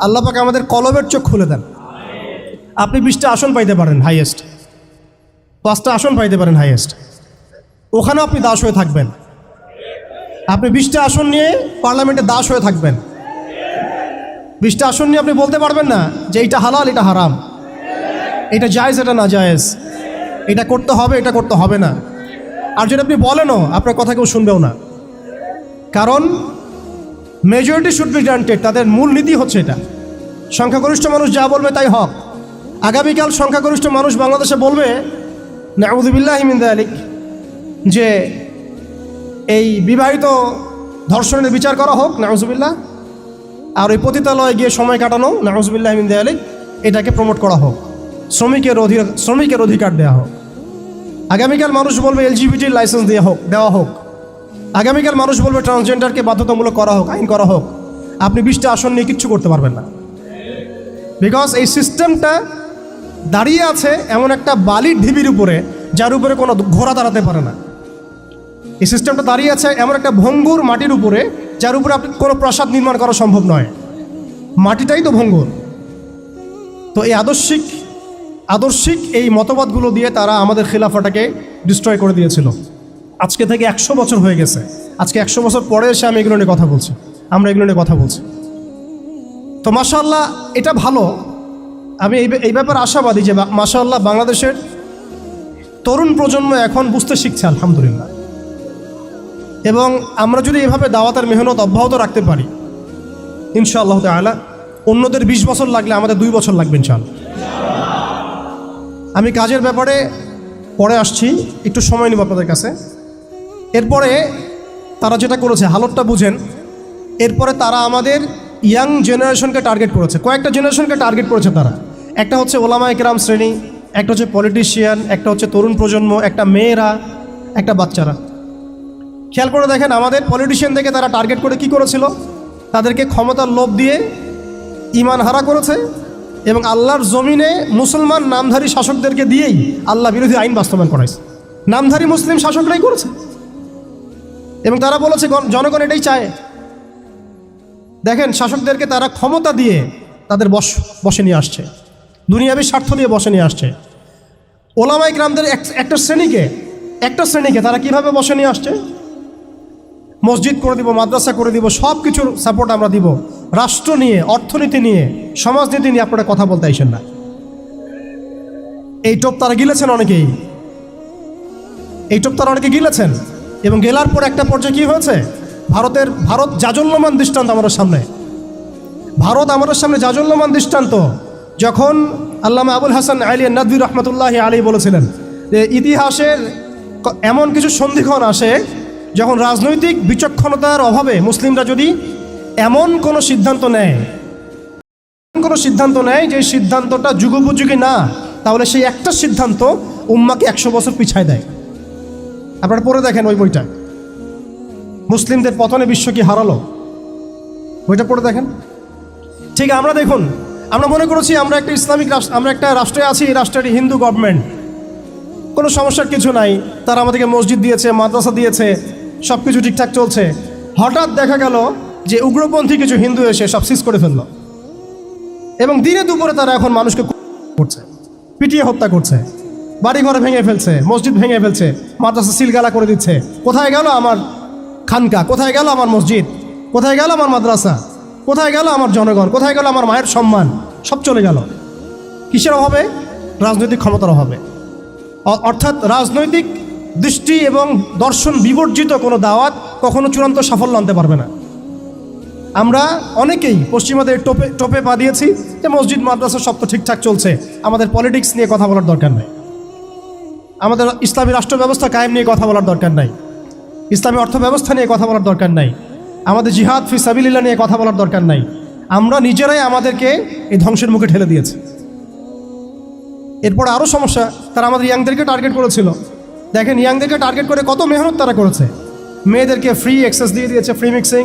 আল্লাহ পাক আমাদের কলবের চোখ খুলে দেন। আপনি 20টা আসন পাইতে পারেন হাইয়েস্ট, 5টা আসন পাইতে পারেন হাইয়েস্ট, ওখানেও আপনি দাস হয়ে থাকবেন। আপনি 20টা আসন নিয়ে পার্লামেন্টে দাস হয়ে থাকবেন। 20টা আসন নিয়ে আপনি বলতে পারবেন না যে এইটা হালাল, এটা হারাম, এটা জায়েজ, এটা না জায়েজ, এটা করতে হবে, এটা করতে হবে না। আর যদি আপনি বলেনও, আপনার কথা কেউ শুনবেও না, কারণ মেজরিটি শুড বি গ্রান্টেড। তাদের মূল নীতি হচ্ছে এটা, সংখ্যাগরিষ্ঠ মানুষ যা বলবে তাই হক। আগামীকাল সংখ্যাগরিষ্ঠ মানুষ বাংলাদেশে বলবে নাউযুবিল্লাহি মিন যালিক, যে এই বিবাহিত ধর্ষণের বিচার করা হোক, নাউযুবিল্লাহ, আর ওই পতিতালয়ে গিয়ে সময় কাটানো, নাউযুবিল্লাহি মিন যালিক, এটাকে প্রমোট করা হোক, শ্রমিকের অধিকার দেওয়া হোক। আগামীকাল মানুষ বলবে LGBT লাইসেন্স দেওয়া হোক। আগামীকাল মানুষ বলবে ট্রান্সজেন্ডারকে বাধ্যতামূলক করা হোক, আইন করা হোক। আপনি 20টা আসন নিয়ে কিচ্ছু করতে পারবেন না, বিকজ এই সিস্টেমটা দাঁড়িয়ে আছে এমন একটা বালির ঢিবির উপরে, যার উপরে কোনো ঘোড়া দাঁড়াতে পারে না। এই সিস্টেমটা দাঁড়িয়ে আছে এমন একটা ভঙ্গুর মাটির উপরে, যার উপরে আপনি কোনো প্রাসাদ নির্মাণ করা সম্ভব নয়। মাটিটাই তো ভঙ্গুর। তো এই আদর্শিক এই মতবাদগুলো দিয়ে তারা আমাদের খিলাফাটাকে ডিস্ট্রয় করে দিয়েছিল। আজকে থেকে 100 বছর হয়ে গেছে। আজকে 100 বছর পরে এসে আমি এগুলো নিয়ে কথা বলছি, আমরা এগুলো নিয়ে কথা বলছি। তো মাশাআল্লাহ, এটা ভালো। আমি এই ব্যাপারে আশাবাদী যে মাশাআল্লাহ বাংলাদেশের তরুণ প্রজন্ম এখন বুঝতে শিখছে, আলহামদুলিল্লাহ। এবং আমরা যদি এভাবে দাওয়াতের মেহনত অব্যাহত রাখতে পারি, ইনশাআল্লাহ তাআলা অন্যদের 20 বছর লাগলে আমাদের 2 বছর লাগবে ইনশাআল্লাহ। আমি কাজের ব্যাপারে পরে আসছি, একটু সময় নিব আপনাদের কাছে। এরপরে তারা যেটা করেছে, হালতটা বুঝেন। এরপরে তারা আমাদের ইয়াং জেনারেশনকে টার্গেট করেছে, কয়েকটা জেনারেশনকে টার্গেট করেছে তারা। একটা হচ্ছে ওলামায়ে কেরাম শ্রেণী, একটা হচ্ছে পলিটিশিয়ান, একটা হচ্ছে তরুণ প্রজন্ম, একটা মেয়েরা, একটা বাচ্চারা। খেয়াল করে দেখেন, আমাদের পলিটিশিয়ানদেরকে তারা টার্গেট করে কি করেছিল? তাদেরকে ক্ষমতার লোভ দিয়ে ঈমান হারা করেছে, এবং আল্লাহর জমিনে মুসলমান নামধারী শাসকদেরকে দিয়েই আল্লাহ বিরোধী আইন বাস্তবায়ন করাইছে। নামধারী মুসলিম শাসকরাই করেছে, এবং তারা বলেছে জনগণ এটাই চায়। দেখেন, শাসকদেরকে তারা ক্ষমতা দিয়ে তাদের বসে নিয়ে আসছে, দুনিয়াবী স্বার্থ দিয়ে বসে নিয়ে আসছে। ওলামায়ে কেরামদের একটা শ্রেণীকে তারা কিভাবে বসে নিয়ে আসছে? মসজিদ করে দিব, মাদ্রাসা করে দিব, সব কিছুর সাপোর্ট আমরা দিব। রাষ্ট্র নিয়ে, অর্থনীতি নিয়ে, সমাজনীতি নিয়ে আপনারা কথা বলতে আইসেন না। এই টোপ তারা গিলেছেন অনেকেই, অনেকে গিলেছেন। এবং গেলার পর একটা পর্যায়ে কী হয়েছে? ভারত জাজল্যমান দৃষ্টান্ত আমাদের সামনে। আমাদের সামনে জাজল্যমান দৃষ্টান্ত। যখন আল্লামা আবুল হাসান আলী নাদভী রহমতুল্লাহি আলাইহি বলেছিলেন যে ইতিহাসের এমন কিছু সন্ধিক্ষণ আসে যখন রাজনৈতিক বিচক্ষণতার অভাবে মুসলিমরা যদি এমন কোনো সিদ্ধান্ত নেয় কোনো সিদ্ধান্ত নেয় যে সিদ্ধান্তটা যুগোপযোগী না, তাহলে সেই একটা সিদ্ধান্ত উম্মাকে 100 বছর পিছায় দেয়। আপনারা পড়ে দেখেন ওই বইটা, মুসলিমদের পতনে বিশ্ব কি হারালো, বইটা পড়ে দেখেন। ঠিক আমরা দেখুন, আমরা মনে করেছি আমরা একটা ইসলামিক রাষ্ট্র, আমরা একটা রাষ্ট্রে আছি, এই রাষ্ট্রের হিন্দু গভর্নমেন্ট, কোনো সমস্যার কিছু নাই, তারা আমাদেরকে মসজিদ দিয়েছে, মাদ্রাসা দিয়েছে, সব কিছু ঠিকঠাক চলছে। হঠাৎ দেখা গেল যে উগ্রপন্থী কিছু হিন্দু এসে সব সিজ করে ফেললো, এবং দিনে দুপুরে তারা এখন মানুষকে করছে, পিটিয়ে হত্যা করছে, বাড়িঘর ভেঙে ফেলছে, মসজিদ ভেঙে ফেলছে, মাদ্রাসা সিলগালা করে দিচ্ছে। কোথায় গেল আমার খানকা, কোথায় গেল আমার মসজিদ, কোথায় গেল আমার মাদ্রাসা, কোথায় গেল আমার জনগণ, কোথায় গেল আমার মায়ের সম্মান, সব চলে গেল। কিসের অভাবে? রাজনৈতিক ক্ষমতার অভাবে। অর্থাৎ রাজনৈতিক দৃষ্টি এবং দর্শন বিবর্জিত কোনো দাওয়াত কখনো চূড়ান্ত সাফল্য আনতে পারবে না। আমরা অনেকেই পশ্চিমাদের টোপে পা দিয়েছি যে মসজিদ মাদ্রাসা সব তো ঠিকঠাক চলছে, আমাদের পলিটিক্স নিয়ে কথা বলার দরকার নাই, আমাদের ইসলামী রাষ্ট্র ব্যবস্থা কায়েম নিয়ে কথা বলার দরকার নাই, ইসলামী অর্থ ব্যবস্থা নিয়ে কথা বলার দরকার নাই, আমাদের জিহাদ ফি সাবিলিল্লাহ নিয়ে কথা বলার দরকার নাই। আমরা নিজেরাই আমাদেরকে এই ধ্বংসের মুখে ঠেলে দিয়েছি। এরপর আরও সমস্যা, তারা আমাদের ইয়াংদেরকে টার্গেট করেছিল। দেখেন ইয়াংদেরকে টার্গেট করে কত মেহনত তারা করেছে। মেয়েদেরকে ফ্রি অ্যাক্সেস দিয়ে দিয়েছে, ফ্রি মিক্সিং,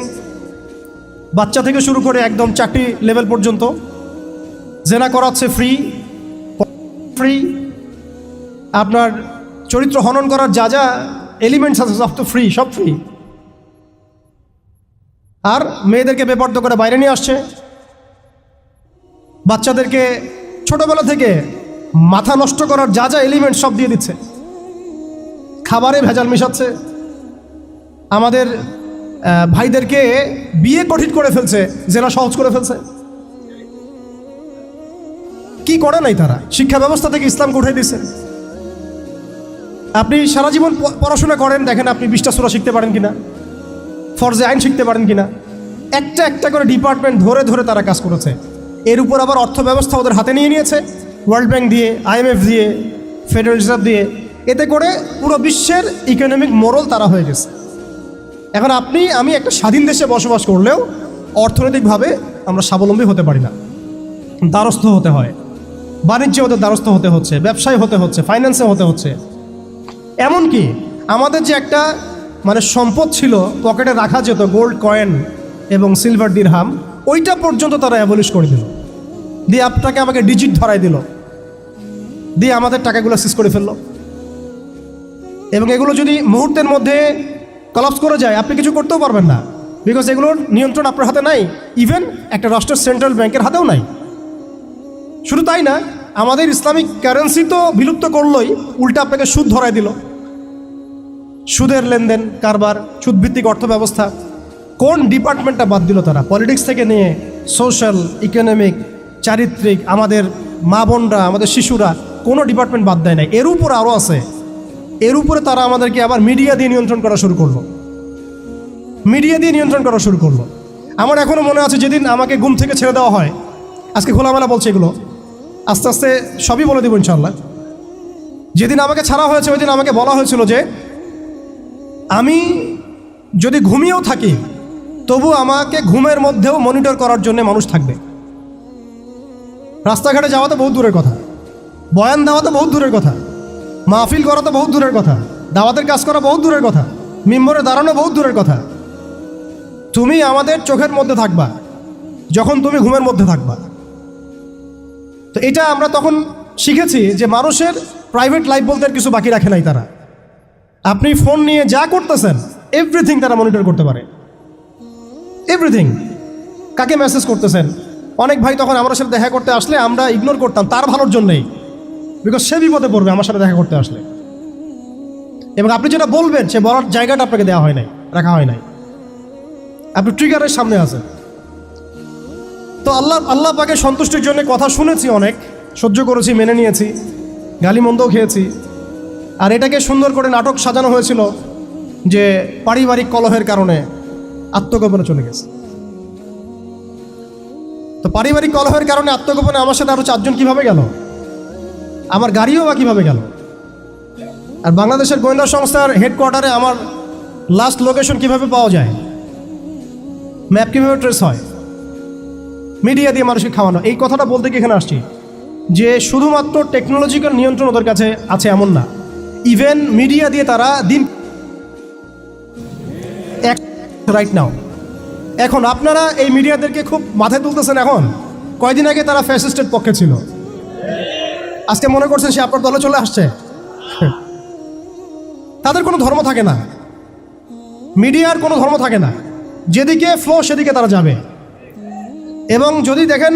বাচ্চা থেকে শুরু করে একদম চাকরি লেভেল পর্যন্ত জেনা করাচ্ছে ফ্রি ফ্রি, আপনার চরিত্র হনন করার যা যা এলিমেন্টস আছে সব তো ফ্রি, সব ফ্রি। আর মেয়েদেরকে বেপর্দা করে বাইরে নিয়ে আসছে, বাচ্চাদেরকে ছোটবেলা থেকে মাথা নষ্ট করার যা যা এলিমেন্ট সব দিয়ে দিচ্ছে, খাবারে ভেজাল মেশাচ্ছে, আমাদের ভাইদেরকে বিয়ে কঠিন করে ফেলছে, জেনা সহজ করে ফেলছে। কি করে নাই তারা? শিক্ষা ব্যবস্থা থেকে ইসলামকে উঠে দিচ্ছে। আপনি সারা জীবন পড়াশোনা করেন, দেখেন আপনি 20টা সূরা শিখতে পারেন কিনা, ফরজে আইন শিখতে পারেন কিনা। একটা একটা করে ডিপার্টমেন্ট ধরে ধরে তারা কাজ করেছে। এর উপর আবার অর্থ ব্যবস্থা ওদের হাতে নিয়ে নিয়েছে, ওয়ার্ল্ড ব্যাংক দিয়ে, IMF দিয়ে, ফেডারেল রিজার্ভ দিয়ে। এতে করে পুরো বিশ্বের ইকোনমিক মোড়ল তারা হয়ে গেছে। এখন আপনি আমি একটা স্বাধীন দেশে বসবাস করলেও অর্থনৈতিকভাবে আমরা স্বাবলম্বী হতে পারি না, দ্বারস্থ হতে হয়, বাণিজ্যে ওদের দ্বারস্থ হতে হচ্ছে, ব্যবসায় হতে হচ্ছে, ফাইন্যান্সে হতে হচ্ছে। এমনকি আমাদের যে একটা মানে সম্পদ ছিল পকেটে রাখা যেত, গোল্ড কয়েন এবং সিলভার দিরহাম, ওইটা পর্যন্ত তারা অ্যাবলিশ করে দিল, দিয়ে আপনাকে আমাকে ডিজিট ধরাই দিল, দিয়ে আমাদের টাকাগুলো সিজ করে ফেললো। এবং এগুলো যদি মুহূর্তের মধ্যে কলাপস করে যায়, আপনি কিছু করতেও পারবেন না, বিকজ এগুলোর নিয়ন্ত্রণ আপনার হাতে নাই, ইভেন একটা রাষ্ট্রের সেন্ট্রাল ব্যাংকের হাতেও নাই। শুধু তাই না, আমাদের ইসলামিক কারেন্সি তো বিলুপ্ত করলোই, উল্টা আপনাকে সুদ ধরাই দিল, সুদের লেনদেন কারবার, সুদভিত্তিক অর্থ ব্যবস্থা। কোন ডিপার্টমেন্টটা বাদ দিল তারা? পলিটিক্স থেকে নিয়ে সোশ্যাল, ইকোনমিক, চারিত্রিক, আমাদের মা বোনরা, আমাদের শিশুরা, কোনো ডিপার্টমেন্ট বাদ দেয় নাই। এর উপর আরও আছে, এর উপরে তারা আমাদেরকে আবার মিডিয়া দিয়ে নিয়ন্ত্রণ করা শুরু করলো, মিডিয়া দিয়ে নিয়ন্ত্রণ করা শুরু করলো। আমার এখনও মনে আছে যেদিন আমাকে ঘুম থেকে ছেড়ে দেওয়া হয়, আজকে খোলামেলা বলছে এগুলো, আস্তে আস্তে সবই বলে দেবো ইনশাল্লাহ। যেদিন আমাকে ছাড়া হয়েছে ওই দিন আমাকে বলা হয়েছিল যে আমি যদি ঘুমিয়েও থাকি তবু আমাকে ঘুমের মধ্যেও মনিটর করার জন্য মানুষ থাকবে। রাস্তাঘাটে যাওয়া তো বহুত দূরের কথা, বয়ান দেওয়া তো বহুত দূরের কথা, মাহফিল করা তো বহুত দূরের কথা, দাওয়াতের কাজ করা বহুত দূরের কথা, মিম্বরে দাঁড়ানো বহুত দূরের কথা। তুমি আমাদের চোখের মধ্যে থাকবা যখন তুমি ঘুমের মধ্যে থাকবা। তো এটা আমরা তখন শিখেছি যে মানুষের প্রাইভেট লাইফ বলতে আর কিছু বাকি রাখে নাই তারা। আপনি ফোন নিয়ে যা করতেছেন এভরিথিং তারা মনিটর করতে পারে, এভরিথিং। কাকে মেসেজ করতেছেন? অনেক ভাই তখন আমার সাথে দেখা করতে আসলে আমরা ইগনোর করতাম তার ভালোর জন্যই, বিকজ সে বিপদে পড়বে আমার সাথে দেখা করতে আসলে। এবং আপনি যেটা বলবেন সে বলার জায়গাটা আপনাকে দেওয়া হয় নাই, রাখা হয় নাই, আপনি ট্রিগারের সামনে আছেন। তো আল্লাহ পাকে সন্তুষ্টির জন্য কথা শুনেছি, অনেক সহ্য করেছি, মেনে নিয়েছি, গালিমন্দও খেয়েছি। আর এটাকে সুন্দর করে নাটক সাজানো হয়েছিল যে পারিবারিক কলহের কারণে আত্মগোপনে চলে গেছে। তো পারিবারিক কলহের কারণে আত্মগোপনে আমার সাথে আরও 4 জন কীভাবে গেল? আমার গাড়িও বা কীভাবে গেল? আর বাংলাদেশের গোয়েন্দা সংস্থার হেডকোয়ার্টারে আমার লাস্ট লোকেশন কীভাবে পাওয়া যায়? ম্যাপ কীভাবে ট্রেস হয়? মিডিয়া দিয়ে মানুষকে খাওয়ানো। এই কথাটা বলতে কি এখানে আসছি যে শুধুমাত্র টেকনোলজিক্যাল নিয়ন্ত্রণ ওদের কাছে আছে এমন না, ইভেন মিডিয়া দিয়ে তারা দিন রাইট নাও। এখন আপনারা এই মিডিয়াদেরকে খুব মাথায় তুলতেছেন। এখন কয়দিন আগে তারা ফ্যাসিস্টের পক্ষে ছিল, আজকে মনে করছেন সে আপনার দলে চলে আসছে। তাদের কোনো ধর্ম থাকে না, মিডিয়ার কোনো ধর্ম থাকে না, যেদিকে ফ্লো সেদিকে তারা যাবে। এবং যদি দেখেন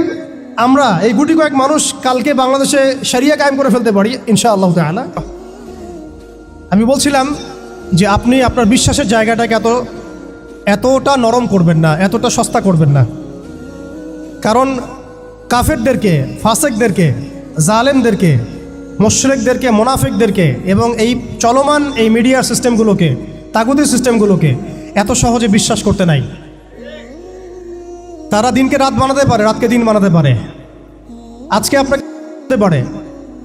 আমরা এই গুটি কয়েক মানুষ কালকে বাংলাদেশে শরিয়া কায়েম করে ফেলতে পারি ইনশাআল্লাহ তাআলা। আমি বলছিলাম যে আপনি আপনার বিশ্বাসের জায়গাটাকে এতটা নরম করবেন না, এতটা সস্তা করবেন না। কারণ কাফেরদেরকে, ফাসেকদেরকে, জালেমদেরকে, মুশরিকদেরকে, মুনাফিকদেরকে এবং এই চলমান এই মিডিয়ার সিস্টেমগুলোকে, তাগুতি সিস্টেমগুলোকে এত সহজে বিশ্বাস করতে নাই। তারা দিনকে রাত বানাতে পারে, রাতকে দিন বানাতে পারে। আজকে আপনাকে বলতে পারে,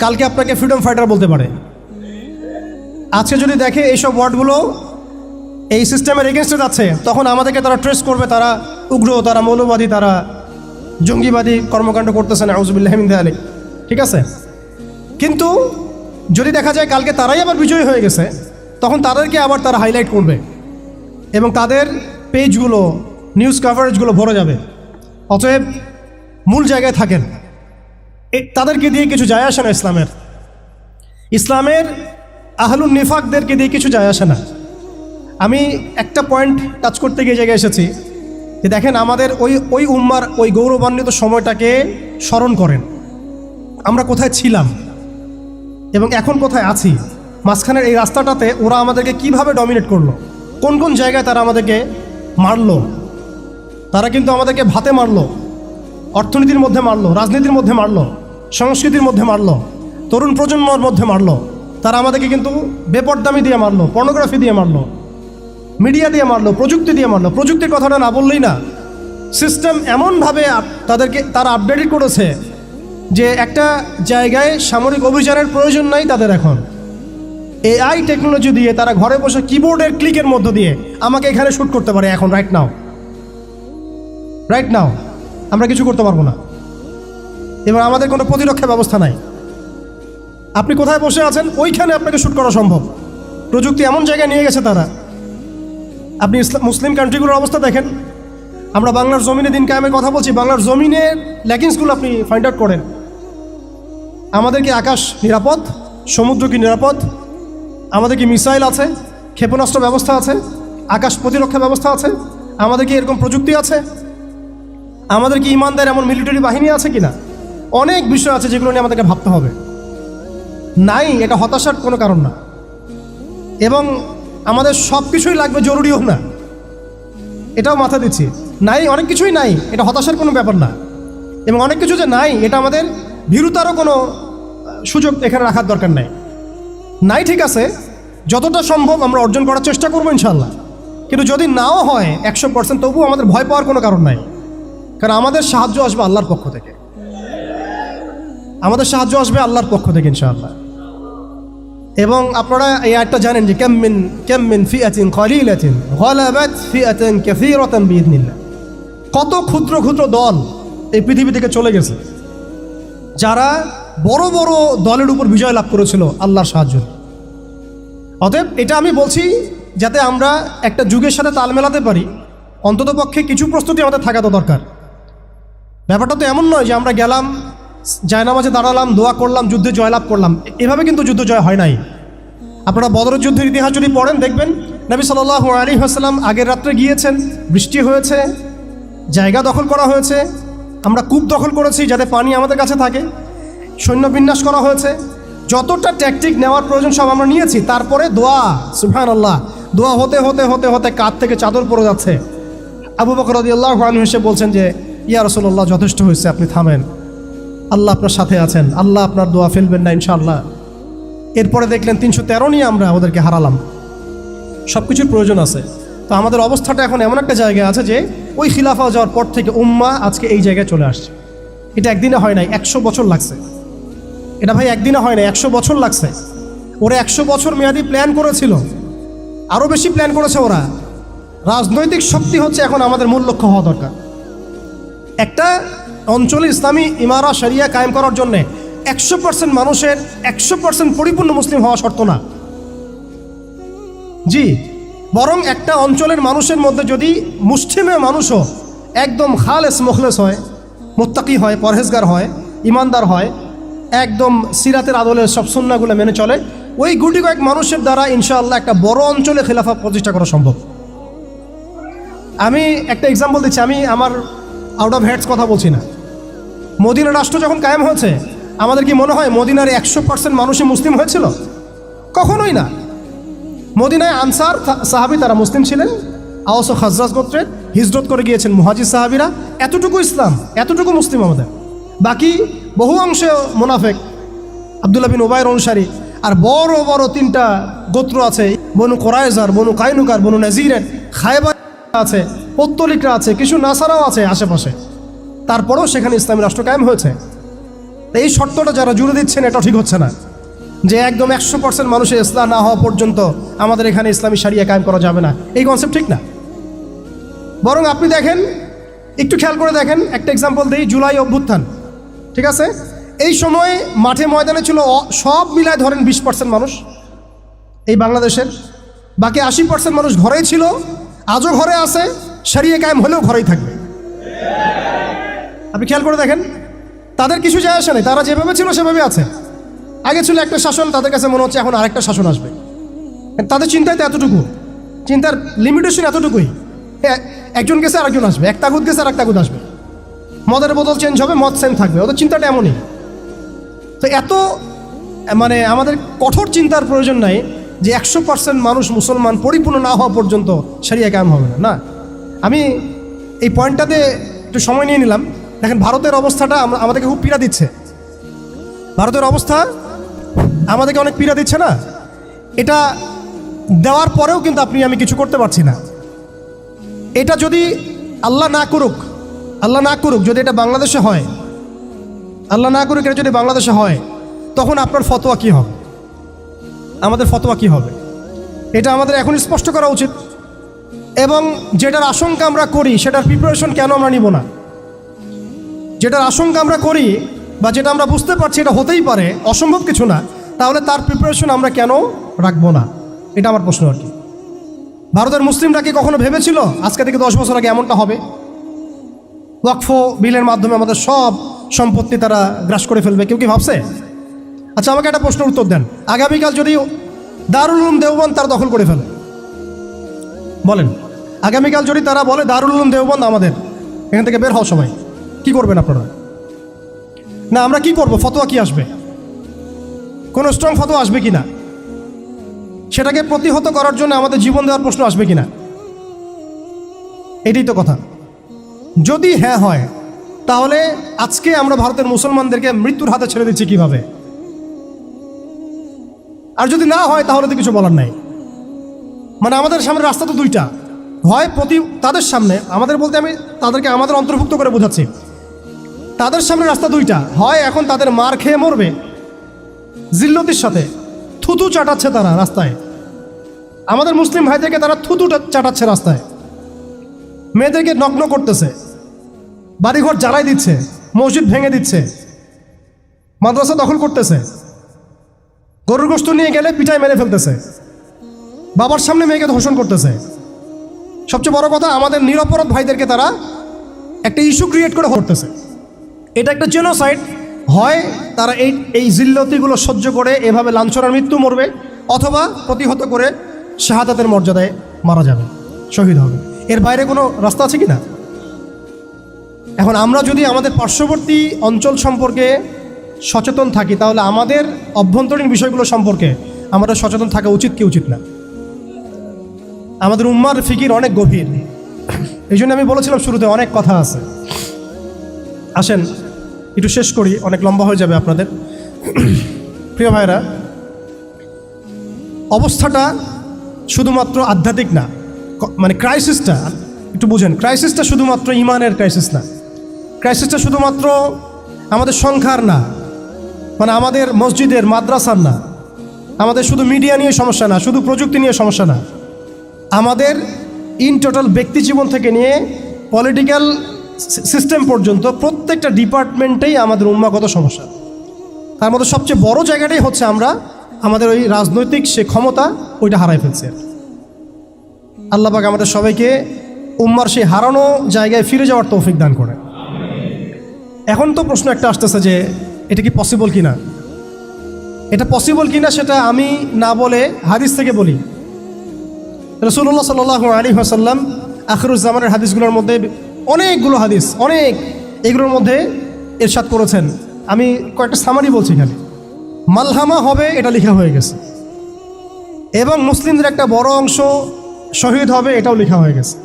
কালকে আপনাকে ফ্রিডম ফাইটার বলতে পারে। আজকে যদি দেখে এইসব ওয়ার্ডগুলো এই সিস্টেমের এগেনস্টে যাচ্ছে, তখন আমাদেরকে তারা ট্রেস করবে, তারা উগ্র, তারা মৌলবাদী, তারা জঙ্গিবাদী কর্মকাণ্ড করতেছে না, আউযুবিল্লাহি মিন যালিক। ঠিক আছে, কিন্তু যদি দেখা যায় কালকে তারাই আবার বিজয়ী হয়ে গেছে, তখন তাদেরকে আবার তারা হাইলাইট করবে এবং তাদের পেজগুলো, নিউজ কভারেজগুলো ভরে যাবে। অতএব মূল জায়গায় থাকেন, তাদেরকে দিয়ে কিছু যায় আসে না। ইসলামের আহলুন নিফাকদেরকে দিয়ে কিছু যায় আসে না। আমি একটা পয়েন্ট টাচ করতে গিয়ে জায়গায় এসেছি যে দেখেন আমাদের ওই উম্মার ওই গৌরবান্বিত সময়টাকে স্মরণ করেন, আমরা কোথায় ছিলাম এবং এখন কোথায় আছি। মাঝখানের এই রাস্তাটাতে ওরা আমাদেরকে কিভাবে ডমিনেট করলো, কোন কোন জায়গায় তারা আমাদেরকে মারলো। তারা কিন্তু আমাদেরকে ভাতে মারলো, অর্থনীতির মধ্যে মারলো, রাজনীতির মধ্যে মারলো, সংস্কৃতির মধ্যে মারলো, তরুণ প্রজন্মের মধ্যে মারলো। তারা আমাদেরকে কিন্তু বেপরদামি দিয়ে মারলো, পর্নোগ্রাফি দিয়ে মারলো, মিডিয়া দিয়ে মারলো, প্রযুক্তি দিয়ে মারলো। প্রযুক্তির কথাটা না বললেই না, সিস্টেম এমনভাবে তারা আপডেট করেছে যে একটা জায়গায় সামরিক অভিযানের প্রয়োজন নাই তাদের। এখন এআই টেকনোলজি দিয়ে তারা ঘরে বসে কিবোর্ডের ক্লিকের মধ্য দিয়ে আমাকে এখানে শ্যুট করতে পারে। এখন রাইট নাও আমরা কিছু করতে পারবো না, এবার আমাদের কোনো প্রতিরক্ষা ব্যবস্থা নাই। আপনি কোথায় বসে আছেন ওইখানে আপনাকে শ্যুট করা সম্ভব। প্রযুক্তি এমন জায়গায় নিয়ে গেছে তারা। আপনি মুসলিম কান্ট্রিগুলোর অবস্থা দেখেন। আমরা বাংলার জমিনে দিন কায়েমের কথা বলছি, বাংলার জমিনের ল্যাকিংসগুলো আপনি ফাইন্ড আউট করেন। আমাদের কি আকাশ নিরাপদ? সমুদ্র কি নিরাপদ? আমাদের কি মিসাইল আছে, ক্ষেপণাস্ত্র ব্যবস্থা আছে, আকাশ প্রতিরক্ষা ব্যবস্থা আছে? আমাদের কি এরকম প্রযুক্তি আছে? আমাদের কি ইমানদার এমন মিলিটারি বাহিনী আছে কিনা? অনেক বিষয় আছে যেগুলো নিয়ে আমাদেরকে ভাবতে হবে। নাই, এটা হতাশার কোনো কারণ না। এবং আমাদের সব কিছুই লাগবে, জরুরিও না, এটাও মাথা দিচ্ছি। নাই, অনেক কিছুই নাই, এটা হতাশার কোনো ব্যাপার না। এবং অনেক কিছু যে নাই, এটা আমাদের ভীরুতারও কোনো সুযোগ এখানে রাখার দরকার নাই। ঠিক আছে, যতটা সম্ভব আমরা অর্জন করার চেষ্টা করবো ইনশাল্লাহ। কিন্তু যদি নাও হয় 100%, তবুও আমাদের ভয় পাওয়ার কোনো কারণ নাই। কারণ আমাদের সাহায্য আসবে আল্লাহর পক্ষ থেকে, আমাদের সাহায্য আসবে আল্লাহর পক্ষ থেকে ইনশাআল্লাহ। এবং আপনারা এই আয়াতটা জানেন যে কাম মিন ফিআতিন কালিলাতিন গালাবাত ফিআতান কাসীরাতান বিইذنিল্লাহ। কত ক্ষুদ্র ক্ষুদ্র দল এই পৃথিবী থেকে চলে গেছে, যারা বড় বড় দলের উপর বিজয় লাভ করেছিল আল্লাহর সাহায্য। অতএব এটা আমি বলছি যাতে আমরা একটা যুগের সাথে তাল মেলাতে পারি, অন্ততপক্ষে কিছু প্রস্তুতি আমাদের থাকা তো দরকার। ব্যাপারটা তো এমন নয় যে আমরা গেলাম, জায়নামাজে দাঁড়ালাম, দোয়া করলাম, যুদ্ধে জয়লাভ করলাম। এভাবে কিন্তু যুদ্ধ জয় হয় নাই। আপনারা বদরের যুদ্ধের ইতিহাস যদি পড়েন দেখবেন নবী সাল্লাল্লাহু আলাইহি ওয়াসাল্লাম আগের রাত্রে গিয়েছেন, বৃষ্টি হয়েছে, জায়গা দখল করা হয়েছে, আমরা কূপ দখল করেছি যাতে পানি আমাদের কাছে থাকে, সৈন্য বিন্যাস করা হয়েছে, যতটা ট্যাকটিক নেওয়ার প্রয়োজন সব আমরা নিয়েছি। তারপরে দোয়া, সুবহানাল্লাহ, দোয়া হতে হতে হতে হতে কাঁধ থেকে চাদর পড়ে যাচ্ছে। আবু বকর রাদিয়াল্লাহু আনহু এসে বলছেন যে ইয়া রাসূলুল্লাহ, যথেষ্ট হয়েছে, আপনি থামেন, আল্লাহ আপনার সাথে আছেন, আল্লাহ আপনার দোয়া ফেলবেন না ইনশাআল্লাহ। এরপরে দেখলেন 313 নিয়ে আমরা ওদেরকে হারালাম। সব কিছুর প্রয়োজন আছে। তো আমাদের অবস্থাটা এখন এমন একটা জায়গায় আছে যে ওই খিলাফা যাওয়ার পর থেকে উম্মা আজকে এই জায়গায় চলে আসছে। এটা একদিনে হয় নাই, 100 বছর লাগছে। এটা ভাই একদিনে হয় নাই, 100 বছর লাগছে। ওরা 100 বছর মেয়াদি প্ল্যান করেছিল, আরও বেশি প্ল্যান করেছে ওরা। রাজনৈতিক শক্তি হচ্ছে এখন আমাদের মূল লক্ষ্য হওয়া দরকার। একটা অঞ্চলে ইসলামী ইমারা শরিয়া কায়েম করার জন্যে 100% মানুষের 100% পরিপূর্ণ মুসলিম হওয়া শর্ত না। জি, বরং একটা অঞ্চলের মানুষের মধ্যে যদি মুসলিমে মানুষও একদম খালেস মুখলেস হয়, মুত্তাকি হয়, পরহেজগার হয়, ইমানদার হয়, একদম সিরাতের আদলের সব সুন্নাহগুলো মেনে চলে, ওই গুটি কয়েক মানুষের দ্বারা ইনশাআল্লাহ একটা বড় অঞ্চলে খেলাফত প্রতিষ্ঠা করা সম্ভব। আমি একটা এক্সাম্পল দিচ্ছি, আমি আমার আউট অফ হেডস কথা বলছি না। মদিনা রাষ্ট্র যখন কায়েম হয়েছে, আমাদের কি মনে হয় মদিনার 100% মানুষই মুসলিম হয়েছিল? কখনোই না। মদিনায় আনসার সাহাবি তারা মুসলিম ছিলেন, আওস ও খাজরাজ গোত্রের, হিজরত করে গিয়েছেন মুহাজির সাহাবিরা, এতটুকু ইসলাম, এতটুকু মুসলিম আমাদের। বাকি বহু অংশে মুনাফেক, আব্দুল্লাহ বিন উবাইর অনুসারী, আর বড় বড় 3টা গোত্র আছে, বনু কোরাইজার, বনু কাইনুকার, বনু নাজিরের, খায়বার আছে, পত্তলিকরা আছে, কিছু নাসারাও আছে আশেপাশে। তারপরেও সেখানে ইসলামী রাষ্ট্র কায়েম হয়েছে। এই শর্তটা যারা জুড়ে দিচ্ছেন, এটা ঠিক হচ্ছে না যে একদম 100% মানুষের ইসলাম না হওয়া পর্যন্ত আমাদের এখানে ইসলামী শরিয়া কায়েম করা যাবে না, এই কনসেপ্ট ঠিক না। বরং আপনি দেখেন, একটু খেয়াল করে দেখেন, একটা এক্সাম্পল দিই, জুলাই অভ্যুত্থান, ঠিক আছে? এই সময় মাঠে ময়দানে ছিল সব মিলায় ধরেন 20% মানুষ এই বাংলাদেশের, বাকি 80% মানুষ ঘরেই ছিল, আজও ঘরে আছে, শরিয়া কায়েম হলেও ঘরেই থাকবে। আপনি খেয়াল করে দেখেন, তাদের কিছু যায় আসে নাই, তারা যেভাবে ছিল সেভাবে আছে। আগে ছিল একটা শাসন, তাদের কাছে মনে হচ্ছে এখন আরেকটা শাসন আসবে। তাদের চিন্তায় তো এতটুকু, চিন্তার লিমিটেশন এতটুকুই, একজন গেছে আরেকজন আসবে, এক তাগুত গেছে আর এক তাগুত আসবে, মদের বোতল চেঞ্জ হবে, মদ সেম থাকবে, ওদের চিন্তাটা এমনই। তো এত মানে আমাদের কঠোর চিন্তার প্রয়োজন নাই যে 100% মানুষ মুসলমান পরিপূর্ণ না হওয়া পর্যন্ত শরিয়া কায়েম হবে না। না, আমি এই পয়েন্টটাতে একটু সময় নিয়ে নিলাম। দেখেন, ভারতের অবস্থাটা আমাদেরকে খুব পীড়া দিচ্ছে। ভারতের অবস্থা আমাদেরকে অনেক পীড়া দিচ্ছে না? এটা দেওয়ার পরেও কিন্তু আমি কিছু করতে পারছি না। এটা যদি আল্লাহ না করুক যদি এটা বাংলাদেশে হয়, আল্লাহ না করুক এটা যদি বাংলাদেশে হয়, তখন আপনার ফতোয়া কী হবে, আমাদের ফতোয়া কী হবে, এটা আমাদের এখন স্পষ্ট করা উচিত। এবং যেটার আশঙ্কা আমরা করি, সেটার প্রিপারেশন কেন আমরা নিব না? যেটার আশঙ্কা আমরা করি বা যেটা আমরা বুঝতে পারছি এটা হতেই পারে, অসম্ভব কিছু না, তাহলে তার প্রিপারেশন আমরা কেন রাখবো না? এটা আমার প্রশ্ন আর কি। ভারতের মুসলিমরা কি কখনো ভেবেছিল আজকে থেকে 10 বছর আগে এমনটা হবে? ওয়াকফ বিলের মাধ্যমে আমাদের সব সম্পত্তি তারা গ্রাস করে ফেলবে, কেউ কি ভাবছে? আচ্ছা, আমাকে একটা প্রশ্নের উত্তর দেন। আগামীকাল যদি দারুল উলুম দেওবন্দ তারা দখল করে ফেলে, বলেন, আগামীকাল যদি তারা বলে দারুল উলুম দেওবন্দ আমাদের, এখান থেকে বের হও সবাই, কি করবেন আপনারা? না, আমরা কি করব? ফতোয়া কি আসবে? কোনো স্ট্রং ফতোয়া আসবে কি না? সেটাকে প্রতিহত করার জন্য আমাদের জীবন দেওয়ার প্রশ্ন আসবে কি না? এটাই তো কথা। যদি হ্যাঁ হয়, তাহলে আজকে আমরা ভারতের মুসলমানদেরকে মৃত্যুর হাতে ছেড়ে দিচ্ছি কিভাবে? আর যদি না হয়, তাহলে তো কিছু বলার নাই। মানে আমাদের সামনে রাস্তা তো 2টা, হয় তাদের সামনে, আমাদের বলতে আমি তাদেরকে আমাদের অন্তর্ভুক্ত করে বোঝাচ্ছি, তাদের সামনে রাস্তা 2টা, হয় এখন তাদের মার খেয়ে মরবে জিল্লতির সাথে, থুতু চাটাচ্ছে তারা রাস্তায়, আমাদের মুসলিম ভাইদেরকে তারা থুতু চাটাচ্ছে রাস্তায়, মেয়েদেরকে নগ্ন করতেছে, বাড়িঘর জ্বালাই দিচ্ছে, মসজিদ ভেঙে দিচ্ছে, মাদ্রাসা দখল করতেছে, গরুর গোশত নিয়ে গেলে পিঠায় মেরে ফেলতেছে, বাবার সামনে মেয়েকে ধর্ষণ করতেছে। সবচেয়ে বড় কথা, আমাদের নিরপরাধ ভাইদেরকে তারা একটা ইস্যু ক্রিয়েট করে করতেছে। এটা একটা জেনোসাইড। হয় তারা এই জিল্লতিগুলো সহ্য করে এভাবে লাঞ্ছনার মৃত্যু মরবে, অথবা প্রতিহত করে শাহাদাতের মর্যাদায় মারা যাবে, শহীদ হবে। এর বাইরে কোনো রাস্তা আছে কি না? এখন আমরা যদি আমাদের পার্শ্ববর্তী অঞ্চল সম্পর্কে সচেতন থাকি, তাহলে আমাদের অভ্যন্তরীণ বিষয়গুলো সম্পর্কে আমাদের সচেতন থাকা উচিত কি উচিত না? আমাদের উম্মার ফিকির অনেক গভীর। এই জন্য আমি বলেছিলাম শুরুতে অনেক কথা আছে। আসেন একটু শেষ করি, অনেক লম্বা হয়ে যাবে আপনাদের। প্রিয় ভাইরা, অবস্থাটা শুধুমাত্র আধ্যাত্মিক না, মানে ক্রাইসিসটা একটু বুঝেন, ক্রাইসিসটা শুধুমাত্র ইমানের ক্রাইসিস না, ক্রাইসিসটা শুধুমাত্র আমাদের সংখ্যার না, মানে আমাদের মসজিদের মাদ্রাসার না, আমাদের শুধু মিডিয়া নিয়ে সমস্যা না, শুধু প্রযুক্তি নিয়ে সমস্যা না, আমাদের ইন টোটাল ব্যক্তি জীবন থেকে নিয়ে পলিটিক্যাল সিস্টেম পর্যন্ত প্রত্যেকটা ডিপার্টমেন্টেই আমাদের উম্মাগত সমস্যা। তার মধ্যে সবচেয়ে বড় জায়গাটাই হচ্ছে আমরা আমাদের ওই রাজনৈতিক সে ক্ষমতা ওইটা হারাই ফেলছি। আল্লাহ পাক আমাদের সবাইকে উম্মার সেই হারানো জায়গায় ফিরে যাওয়ার তৌফিক দান করে। এখন তো প্রশ্ন একটা আসতেছে যে এটা কি পসিবল কিনা, এটা পসিবল কিনা সেটা আমি না বলে হাদিস থেকে বলি। রাসূলুল্লাহ সাল্লাল্লাহু আলাইহি ওয়াসাল্লাম আখিরুজ্জামানের হাদিসগুলোর মধ্যে অনেকগুলো হাদিস, এগুলোর মধ্যে ইরশাদ করেছেন। আমি কয়েকটা সামারি বলছি এখানে। মালহামা হবে এটা লেখা হয়ে গেছে, এবং মুসলিমদের একটা বড় অংশ শহীদ হবে এটাও লেখা হয়ে গেছে।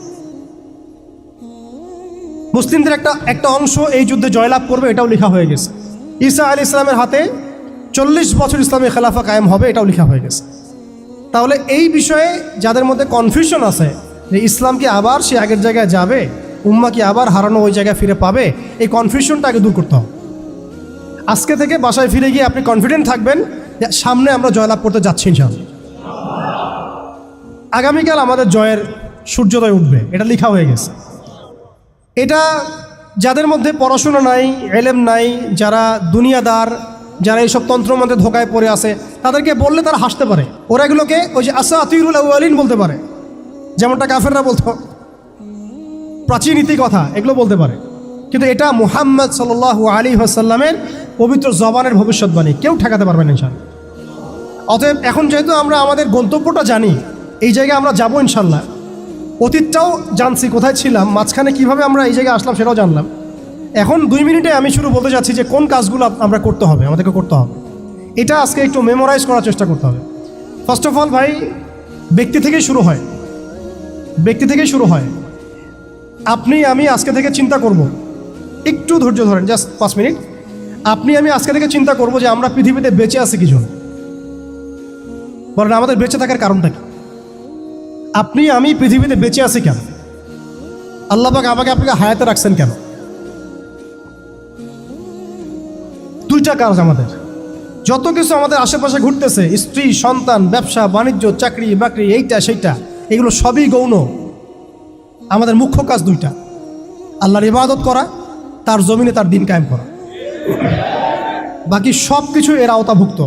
মুসলিমদের একটা অংশ এই যুদ্ধে জয়লাভ করবে এটাও লেখা হয়ে গেছে। ঈসা আলাইহিস সালামের হাতে 40 বছর ইসলামী খেলাফা কায়েম হবে এটাও লেখা হয়ে গেছে। তাহলে এই বিষয়ে যাদের মধ্যে কনফিউশন আছে যে ইসলাম কি আবার সে আগের জায়গায় যাবে, উম্মা কি আবার হারানো ওই জায়গায় ফিরে পাবে, এই কনফিউশনটা আগে দূর করতে হবে। আজকে থেকে বাসায় ফিরে গিয়ে আপনি কনফিডেন্ট থাকবেন যে সামনে আমরা জয়লাভ করতে যাচ্ছি ইনশাআল্লাহ। আগামীকাল আমাদের জয়ের সূর্যোদয় উঠবে, এটা লেখা হয়ে গেছে। এটা যাদের মধ্যে পড়াশোনা নাই, এলেম নাই, যারা দুনিয়াদার, যারা এইসব তন্ত্রের মধ্যে ধোকায় পড়ে আছে, তাদেরকে বললে তারা হাসতে পারে। ওরা এগুলোকে ওই যে আসাতিরুল আউয়ালিন বলতে পারে, যেমনটা কাফেররা বলতো, প্রাচীন ইতি কথা এগুলো বলতে পারে। কিন্তু এটা মুহাম্মদ সাল্লাল্লাহু আলাইহি ওয়াসাল্লামের পবিত্র জবানের ভবিষ্যৎবাণী, কেউ ঠেকাতে পারবে না ইনশাআল্লাহ। অতএব এখন যেহেতু আমরা আমাদের গন্তব্যটা জানি, এই জায়গায় আমরা যাবো ইনশাআল্লাহ, অতীতটাও জানছি কোথায় ছিলাম, মাঝখানে কিভাবে আমরা এই জায়গায় আসলাম সেটাও জানলাম। এখন 2 মিনিটে আমি শুরু বলতে যাচ্ছি যে কোন কাজগুলো আমরা করতে হবে, আমাদেরকে করতে হবে। এটা আজকে একটু মেমোরাইজ করার চেষ্টা করতে হবে। ফার্স্ট অফ অল ভাই, ব্যক্তি থেকেই শুরু হয়, ব্যক্তি থেকেই শুরু হয়। আপনি আমি আজকে থেকে চিন্তা করব, একটু ধৈর্য ধরেন, জাস্ট 5 মিনিট। আপনি আমি আজকে থেকে চিন্তা করব যে আমরা পৃথিবীতে বেঁচে আছি কি জন্য, বলেন আমাদের বেঁচে থাকার কারণটা কি? আপনি আমি পৃথিবীতে বেঁচে আছি কেন? আল্লাহ পাক আমাকে আপনাকে হায়াতে রাখছেন কেন? 2টা কাজ আমাদের। যত কিছু আমাদের আশেপাশে ঘুরতেছে, স্ত্রী, সন্তান, ব্যবসা বাণিজ্য, চাকরি বাকরি, এইটা সেইটা, এগুলো সবই গৌণ। আমাদের মুখ্য কাজ 2টা, আল্লাহর ইবাদত করা, তার জমিনে তার দিন কায়েম করা। বাকি সব কিছু এর আওতাভুক্ত।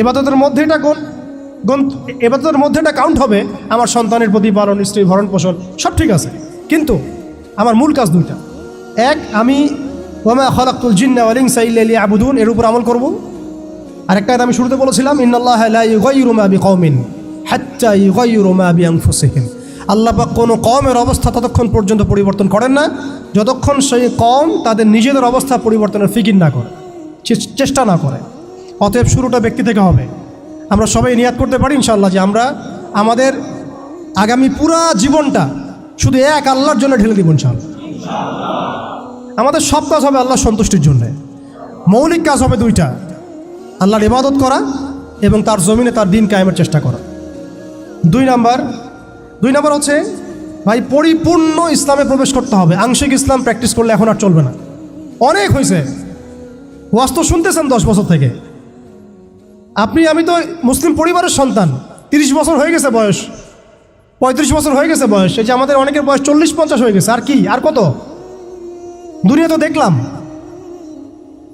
ইবাদতের মধ্যে এটা কাউন্ট হবে, আমার সন্তানের প্রতিপালন, স্ত্রী ভরণ পোষণ সব ঠিক আছে, কিন্তু আমার মূল কাজ 2টা। এক, আমি ওয়ামা খালাকতুল জিন্না ওয়াল ইনসা ইল্লা লিয়াবুদুন, এর উপর আমল করব। আরেকটা আমি শুরুতে বলেছিলাম, ইন্নাল্লাহা লা ইউগাইয়িরু মা বিকওমিন হাত্তা ইউগাইয়িরু মা বিআনফুসিহিম। আল্লাহ পাক কোনো কওমের অবস্থা ততক্ষণ পর্যন্ত পরিবর্তন করেন না যতক্ষণ সেই কওম তাদের নিজেদের অবস্থা পরিবর্তনের ফিকির না করে, চেষ্টা না করে। অতএব শুরুটা ব্যক্তি থেকে হবে। আমরা সবাই নিয়াত করতে পারি ইনশাআল্লাহ যে আমরা আমাদের আগামী পুরা জীবনটা শুধু এক আল্লাহর জন্য ঢেলে দিব ইনশাআল্লাহ। আমাদের সব কাজ হবে আল্লাহর সন্তুষ্টির জন্য। মৌলিক কাজ হবে 2টা, আল্লাহর ইবাদত করা এবং তার জমিনে তার দিন কায়েমের চেষ্টা করা। 2 নাম্বার হচ্ছে ভাই, পরিপূর্ণ ইসলামে প্রবেশ করতে হবে। আংশিক ইসলাম প্র্যাকটিস করলে এখন আর চলবে না, অনেক হয়েছে। ওয়াজ তো শুনতেছেন 10 বছর থেকে। আমি তো মুসলিম পরিবারের সন্তান, 30 বছর হয়ে গেছে বয়স, 35 বছর হয়ে গেছে বয়স। এই যে আমাদের অনেকের বয়স 40-50 হয়ে গেছে। আর কি, আর কত? দুনিয়া তো দেখলাম,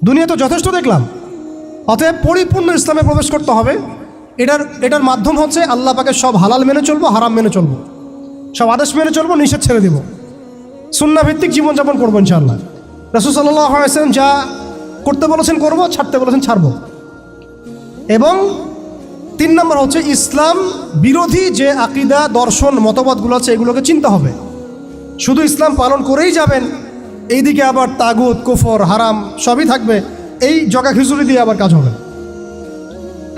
দুনিয়া তো যথেষ্ট দেখলাম। অতএব পরিপূর্ণ ইসলামে প্রবেশ করতে হবে। এটার মাধ্যম হচ্ছে আল্লাহ পাকের সব হালাল মেনে চলবো, হারাম মেনে চলবো, সব আদেশ মেনে চলবো, নিষেধ ছেড়ে দিব, সুন্নাহ ভিত্তিক জীবনযাপন করবো ইনশাআল্লাহ। রাসূল সাল্লাল্লাহু আলাইহি ওয়াসাল্লাম যা করতে বলেছেন করবো, ছাড়তে বলেছেন ছাড়বো। এবং 3 নম্বর হচ্ছে ইসলাম বিরোধী যে আকীদা, দর্শন, মতবাদগুলো আছে এগুলোকে চিনতে হবে। শুধু ইসলাম পালন করেই যাবেন, এইদিকে আবার তাগুত, কুফর, হারাম সবই থাকবে, এই জগা খিচুড়ি দিয়ে আবার কাজ হবে।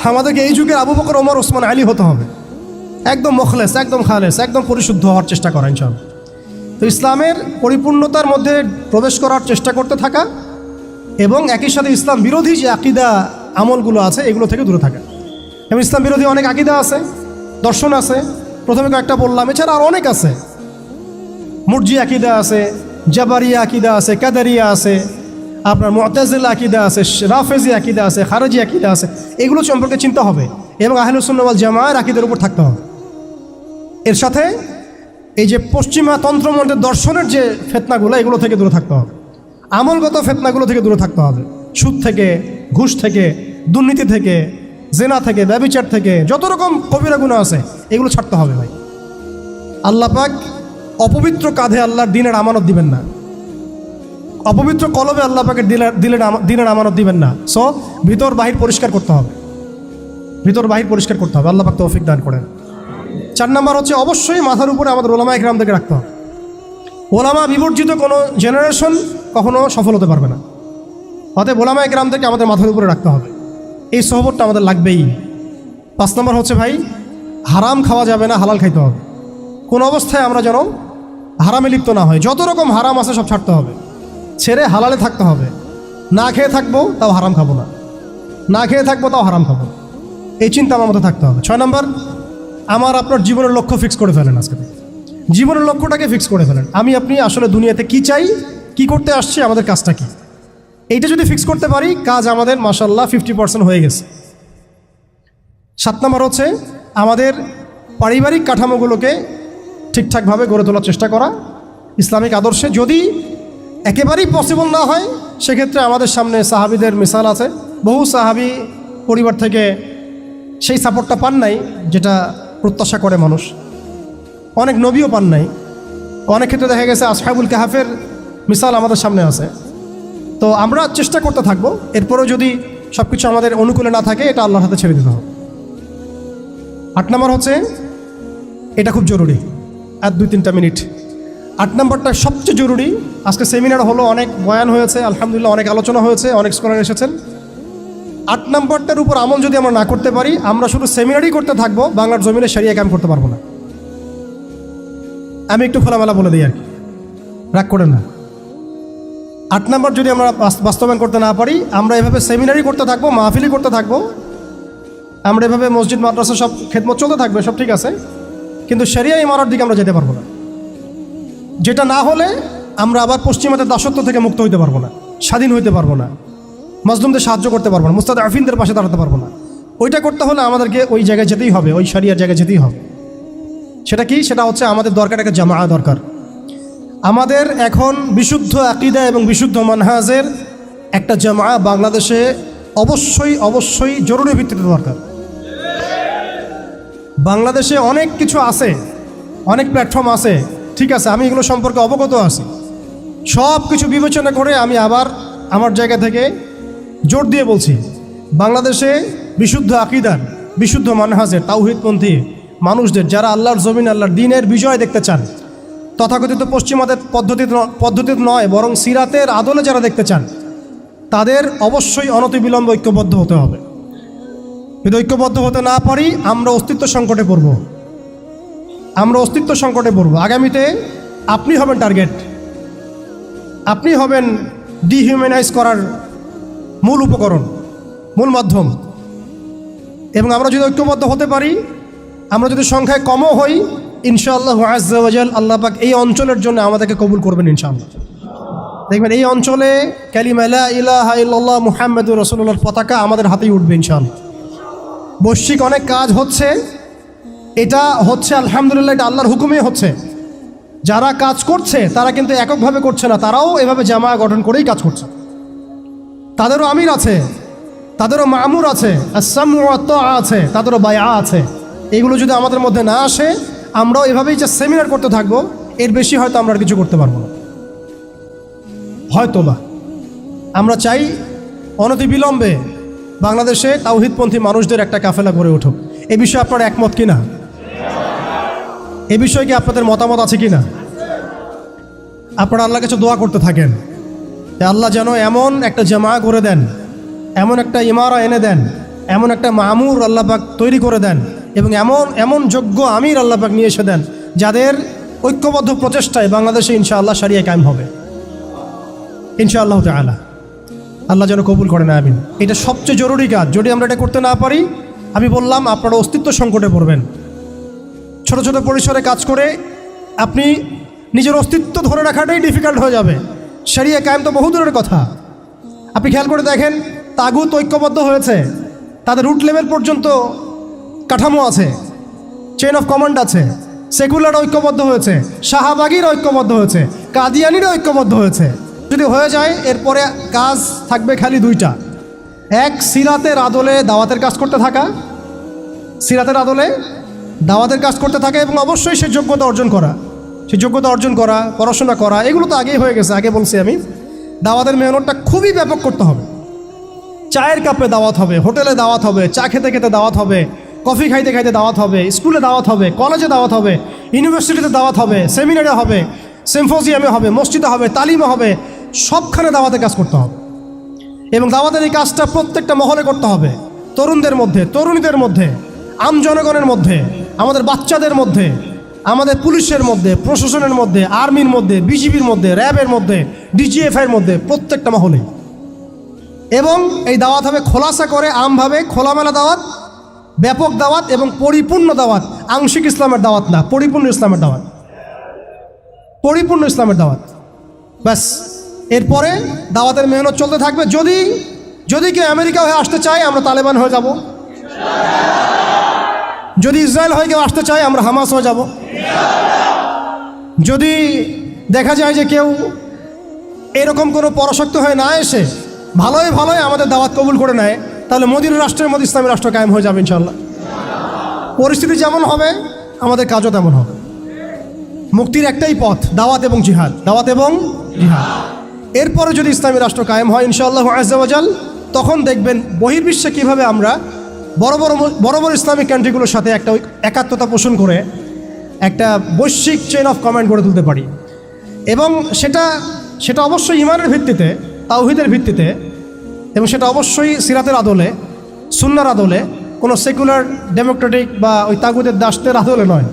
আমাদেরকে এই যুগের আবু বকর, ওমর, ওসমান, আলী হতে হবে, একদম মুখলেস, একদম খালেস, একদম পরিশুদ্ধ হওয়ার চেষ্টা করা ইনশাআল্লাহ। তো ইসলামের পরিপূর্ণতার মধ্যে প্রবেশ করার চেষ্টা করতে থাকা এবং একই সাথে ইসলাম বিরোধী যে আকীদা আমলগুলো আছে এগুলো থেকে দূরে থাকা। এবং ইসলাম বিরোধী অনেক আকীদা আছে, দর্শন আছে, প্রথমে কয়েকটা বললাম, এছাড়া আর অনেক আছে। মুরজি আকীদা আছে, জাবারিয়া আকীদা আছে, কাদারিয়া আছে, আপনার মুতাজিলা আকীদা আছে, রাফেজি আকীদা আছে, খারেজি আকীদা আছে। এগুলো সম্পর্কে চিন্তা হবে এবং আহলুস সুন্নাহ ওয়াল জামাআর আকীদার উপর থাকতে হবে। এর সাথে এই যে পশ্চিমা তন্ত্রমন্ত্রের দর্শনের যে ফেতনাগুলো, এগুলো থেকে দূরে থাকতে হবে। আমলগত ফেতনাগুলো থেকে দূরে থাকতে হবে। সুদ থেকে, ঘুষ থেকে, দুর্নীতি থেকে, জেনা থেকে, ব্যভিচার থেকে, যত রকম কবিরা গুনাহ আছে এগুলো ছাড়তে হবে ভাই। আল্লাহ পাক অপবিত্র কাঁধে আল্লাহর দিনের আমানত দিবেন না, অপবিত্র কলবে আল্লাহ পাকের দিনের আমানত দিবেন না। সো ভিতর বাহির পরিষ্কার করতে হবে, ভিতর বাহির পরিষ্কার করতে হবে। আল্লাহ পাক তৌফিক দান করেন। 4 নম্বর হচ্ছে অবশ্যই মাথার উপরে আমাদের ওলামা ইকরামদেরকে রাখতে হবে। ওলামা বিবর্জিত কোনো জেনারেশন কখনো সফল হতে পারবে না। অতএব ওলামা ইকরামদেরকে আমাদের মাথার উপরে রাখতে হবে, এই সহবতটা আমাদের লাগবেই। 5 নম্বর হচ্ছে ভাই, হারাম খাওয়া যাবে না, হালাল খাইতে হবে। কোন অবস্থায় আমরা যেন হারামে লিপ্ত না হয়। যত রকম হারাম আছে সব ছাড়তে হবে, ছেড়ে হালালে থাকতে হবে। না খেয়ে থাকবো তাও হারাম খাবো না, না খেয়ে থাকবো তাও হারাম খাবো, এই চিন্তা আমার মধ্যে থাকতে হবে। 6 নম্বর, আমার আপনার জীবনের লক্ষ্য ফিক্স করে ফেলেন। আজকে জীবনের লক্ষ্যটাকে ফিক্স করে ফেলেন। আমি আপনি আসলে দুনিয়াতে কি চাই, কি করতে আসছি, আমাদের কাজটা কি, এইটা যদি ফিক্স করতে পারি, কাজ আমাদের মাশাআল্লাহ 50% হয়ে গেছে। 7 নম্বর হচ্ছে আমাদের পারিবারিক কাঠামোগুলোকে ঠিকঠাকভাবে গড়ে তোলার চেষ্টা করা ইসলামিক আদর্শে। যদি একেবারেই পসিবল না হয়, সেক্ষেত্রে আমাদের সামনে সাহাবীদের মিসাল আছে। বহু সাহাবী পরিবার থেকে সেই সাপোর্টটা পান নাই যেটা প্রত্যাশা করে মানুষ, অনেক নবীও পান নাই। অনেক ক্ষেত্রে দেখা গেছে আসহাবুল কাহাফের মিসাল আমাদের সামনে আছে। তো আমরা চেষ্টা করতে থাকবো, এরপরেও যদি সব কিছু আমাদের অনুকূলে না থাকে, এটা আল্লাহর হাতে ছেড়ে দিতে হবে। 8 নম্বর হচ্ছে, এটা খুব জরুরি, আর 2-3টা মিনিট। 8 নম্বরটা সবচেয়ে জরুরি। আজকে সেমিনার হলো, অনেক বয়ান হয়েছে, আলহামদুলিল্লাহ অনেক আলোচনা হয়েছে, অনেক স্কলার এসেছেন। 8 নম্বরটার উপর আমল যদি আমরা না করতে পারি, আমরা শুধু সেমিনারই করতে থাকবো, বাংলার জমিনে শরিয়া কায়েম করতে পারবো না। আমি একটু খোলামেলা বলে দিই আর কি, রাগ করেন না। 8 নম্বর যদি আমরা বাস্তবায়ন করতে না পারি, আমরা এভাবে সেমিনারই করতে থাকবো, মাহফিলই করতে থাকবো, আমরা এভাবে মসজিদ মাদ্রাসা সব খেদমত চলতে থাকবে, সব ঠিক আছে, কিন্তু শরিয়া ইমারতের দিকে আমরা যেতে পারবো না। যেটা না হলে আমরা আবার পশ্চিমাদের দাসত্ব থেকে মুক্ত হইতে পারবো না, স্বাধীন হইতে পারবো না, মাজলুমদের সাহায্য করতে পারবো না, মুস্তাদআফিনদের পাশে দাঁড়াতে পারবো না। ওইটা করতে হলে আমাদেরকে ওই জায়গায় যেতেই হবে, ওই শরিয়ার জায়গায় যেতেই হবে। সেটা কি? সেটা হচ্ছে আমাদের দরকার একটা জামাআ দরকার। আমাদের এখন বিশুদ্ধ আকীদা এবং বিশুদ্ধ মানহাজের একটা জামাআ বাংলাদেশে অবশ্যই অবশ্যই জরুরি ভিত্তিতে দরকার। বাংলাদেশে অনেক কিছু আছে, অনেক প্ল্যাটফর্ম আছে, ঠিক আছে, আমি এগুলো সম্পর্কে অবগত আছি। সব কিছু বিবেচনা করে আমি আবার আমার জায়গা থেকে জোর দিয়ে বলছি, বাংলাদেশে বিশুদ্ধ আকীদার, বিশুদ্ধ মানহাজের, তাওহীদপন্থী মানুষদের, যারা আল্লাহর জমিন, আল্লাহর দ্বীনের বিজয় দেখতে চান, তথাকথিত পশ্চিমাদের পদ্ধতিতে নয় বরং সিরাতের আদলে যারা দেখতে চান, তাদের অবশ্যই অনতিবিলম্বে ঐক্যবদ্ধ হতে হবে। যদি ঐক্যবদ্ধ হতে না পারি, আমরা অস্তিত্ব সংকটে পড়ব, আমরা অস্তিত্ব সংকটে পড়ব। আগামীতে আপনি হবেন টার্গেট, আপনি হবেন ডিহিউম্যানাইজ করার মূল উপকরণ, মূল মাধ্যম। এবং আমরা যদি ঐক্যবদ্ধ হতে পারি, আমরা যদি সংখ্যায় কমও হই, ইনশাআল্লাহ আযজা ওয়া জাল আল্লাহ পাক এই অঞ্চলের জন্য আমাদেরকে কবুল করবেন ইনশাআল্লাহ। দেখবেন এই অঞ্চলে কালিমা লা ইলাহা ইল্লাল্লাহ মুহাম্মাদুর রাসূলুল্লাহর পতাকা আমাদের হাতেই উঠবে ইনশাআল্লাহ। বৈশ্বিক অনেক কাজ হচ্ছে, এটা হচ্ছে আলহামদুলিল্লাহ, এটা আল্লাহর হুকুমেই হচ্ছে। যারা কাজ করছে তারা কিন্তু এককভাবে করছে না, তারাও এভাবে জামায়া গঠন করেই কাজ করছে। তাদেরও আমির আছে, তাদেরও মামুর আছে, আস-সামউ ওয়াত তাআ আছে, তাদেরও বায়আ আছে। এগুলো যদি আমাদের মধ্যে না আসে, আমরাও এভাবেই যে সেমিনার করতে থাকবো, এর বেশি হয়তো আমরা আর কিছু করতে পারবো না। হয়তোবা আমরা চাই অনতিবিলম্বে বাংলাদেশে তাওহীদপন্থী মানুষদের একটা কাফেলা গড়ে উঠুক। এ বিষয়ে আপনারা একমত কিনা? এ বিষয়ে কি আপনাদের মতামত আছে কিনা? আপনারা আল্লাহর কাছে দোয়া করতে থাকেন যে আল্লাহ যেন এমন একটা জামাআ করে দেন, এমন একটা ইমারা এনে দেন, এমন একটা মামুর আল্লাহ পাক তৈরি করে দেন, এবং এমন যোগ্য আমির আল্লাহ পাক নিয়ে এসে দেন, যাদের ঐক্যবদ্ধ প্রচেষ্টায় বাংলাদেশে ইনশাআল্লাহ শরিয়া কায়েম হবে ইনশাআল্লাহ তাআলা। আল্লাহ যেন কবুল করেন, আমিন। এটা সবচেয়ে জরুরি কাজ। যদি আমরা এটা করতে না পারি, আমি বললাম আপনারা অস্তিত্ব সংকটে পড়বেন। ছোট ছোট পরিসরে কাজ করে আপনি নিজের অস্তিত্ব ধরে রাখাটাই ডিফিকাল্ট হয়ে যাবে। শরিয়া কায়েম তো বহু দূরের কথা। আপনি খেয়াল করে দেখেন, তাগুত ঐক্যবদ্ধ হয়েছে, তাদের রুট লেভেল পর্যন্ত কাঠামো আছে, চেইন অফ কমান্ড আছে, সেকুলার ঐক্যবদ্ধ হয়েছে, শাহবাগীর ঐক্যবদ্ধ হয়েছে, কাদিয়ানির ঐক্যবদ্ধ হয়েছে। যদি হয়ে যায় এরপরে কাজ থাকবে খালি দুইটা, এক সিরাতের আদলে দাওয়াতের কাজ করতে থাকা, সিরাতের আদলে দাওয়াতের কাজ করতে থাকা, এবং অবশ্যই সে যোগ্যতা অর্জন করা, পড়াশোনা করা, এগুলো তো আগেই হয়ে গেছে। আগে বলছি আমি, দাওয়াতের মেহনতটা খুবই ব্যাপক করতে হবে। চায়ের কাপে দাওয়াত হবে, হোটেলে দাওয়াত হবে, চা খেতে খেতে দাওয়াত হবে, কফি খাইতে খাইতে দাওয়াত হবে, স্কুলে দাওয়াত হবে, কলেজে দাওয়াত হবে, ইউনিভার্সিটিতে দাওয়াত হবে, সেমিনারে হবে, সিম্পোজিয়ামে হবে, মসজিদে হবে, তালিমে হবে, সবখানে দাওয়াতের কাজ করতে হবে। এবং দাওয়াতের এই কাজটা প্রত্যেকটা মহলে করতে হবে, তরুণদের মধ্যে, তরুণীদের মধ্যে, আম জনগণের মধ্যে, আমাদের বাচ্চাদের মধ্যে, আমাদের পুলিশের মধ্যে, প্রশাসনের মধ্যে, আর্মির মধ্যে, বিজিবির মধ্যে, র্যাবের মধ্যে, ডিজিএফআইয়ের মধ্যে, প্রত্যেকটা মহলে। এবং এই দাওয়াত হবে খোলাসা করে, আমভাবে, খোলামেলা দাওয়াত, ব্যাপক দাওয়াত এবং পরিপূর্ণ দাওয়াত। আংশিক ইসলামের দাওয়াত না, পরিপূর্ণ ইসলামের দাওয়াত, পরিপূর্ণ ইসলামের দাওয়াত। ব্যাস, এরপরে দাওয়াতের মেহনত চলতে থাকবে। যদি কেউ আমেরিকা হয়ে আসতে চায়, আমরা তালেবান হয়ে যাব। যদি ইসরায়েল হয়ে কেউ আসতে চায়, আমরা হামাস হয়ে যাব। যদি দেখা যায় যে কেউ এরকম কোনো পরাশক্ত হয়ে না এসে ভালোই আমাদের দাওয়াত কবুল করে নেয়, তাহলে মদিনা রাষ্ট্রের মধ্যে ইসলামী রাষ্ট্র কায়েম হয়ে যাবে ইনশাআল্লাহ। পরিস্থিতি যেমন হবে আমাদের কাজও তেমন হবে। মুক্তির একটাই পথ, দাওয়াত এবং জিহাদ, দাওয়াত এবং জিহাদ। এরপরে যদি ইসলামী রাষ্ট্র কায়েম হয় ইনশাআল্লাহ আজ্জা ওয়া জাল, তখন দেখবেন বহির্বিশ্বে কীভাবে আমরা বড় বড় ইসলামিক কান্ট্রিগুলোর সাথে একটা একাত্মতা পোষণ করে একটা বৈশ্বিক চেইন অফ কমান্ড গড়ে তুলতে পারি। এবং সেটা অবশ্যই ঈমানের ভিত্তিতে, তাওহীদের ভিত্তিতে, এবং সেটা অবশ্যই সিরাতের আদলে, সুন্নাহর আদলে, কোনো সেকুলার ডেমোক্রেটিক বা ওই তাগুতের দাসদের আদলে নয়।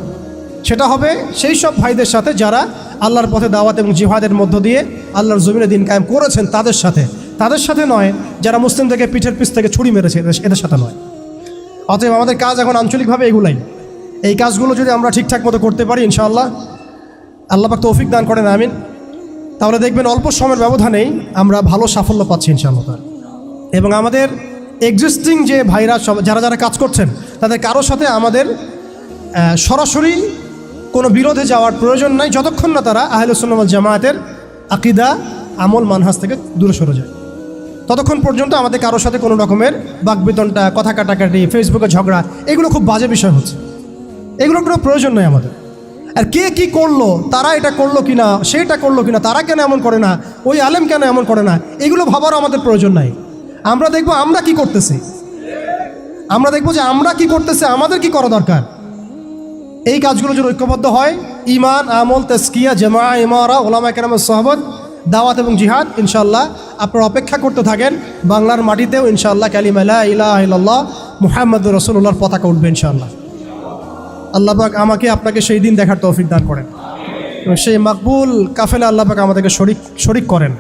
সেটা হবে সেই সব ভাইদের সাথে যারা আল্লাহর পথে দাওয়াত এবং জিহাদের মধ্য দিয়ে আল্লাহর জমিনে দিন কায়েম করেছেন, তাদের সাথে নয় যারা মুসলিমদেরকে পিঠের পিছ থেকে ছুরি মেরেছে, এদের সাথে নয়। অতএব আমাদের কাজ এখন আঞ্চলিকভাবে এগুলাই। এই কাজগুলো যদি আমরা ঠিকঠাক মতো করতে পারি ইনশাআল্লাহ, আল্লাহ পাক তৌফিক দান করেন, আমিন, তাহলে দেখবেন অল্প সময়ের ব্যবধানেই আমরা ভালো সাফল্য পাচ্ছি ইনশাআল্লাহ। এবং আমাদের এক্সিস্টিং যে ভাইরা যারা কাজ করছেন, তাদের কারোর সাথে আমাদের সরাসরি কোনো বিরোধে যাওয়ার প্রয়োজন নাই, যতক্ষণ না তারা আহলুস সুন্নাহ ওয়াল জামায়াতের আকীদা, আমল, মানহাজ থেকে দূরে সরে যায়। ততক্ষণ পর্যন্ত আমাদের কারোর সাথে কোনো রকমের বাকবিতণ্ডা, কথা কাটাকাটি, ফেসবুকে ঝগড়া, এগুলো খুব বাজে বিষয় হচ্ছে। এগুলোর কোনো প্রয়োজন নেই আমাদের। আর কে কি করলো, তারা এটা করলো কিনা, সেটা করলো কিনা, তারা কেন এমন করে না, ওই আলেম কেন এমন করে না, এগুলো ভাবারও আমাদের প্রয়োজন নাই। আমরা দেখবো আমরা কি করতেছি, আমরা দেখবো যে আমরা কি করতেছি, আমাদের কি করা দরকার। এই কাজগুলো যদি ঐক্যবদ্ধ হয়, ঈমান, আমল, তাজকিয়া, জামাআ, ইমারা, উলামায়ে কেরামের সোহবত, দাওয়াত এবং জিহাদ, ইনশাআল্লাহ আপনারা অপেক্ষা করতে থাকেন। বাংলার মাটিতেও ইনশাআল্লাহ কালিমা লা ইলাহা ইল্লাল্লাহ মুহাম্মাদুর রাসূলুল্লাহর পতাকা উঠবে ইনশাআল্লাহ। আল্লাহ পাক আমাকে আপনাকে সেই দিন দেখার তৌফিক দান করেন এবং সেই মাকবুল কাফেলা আল্লাহ পাক আমাদেরকে শরীক করেন।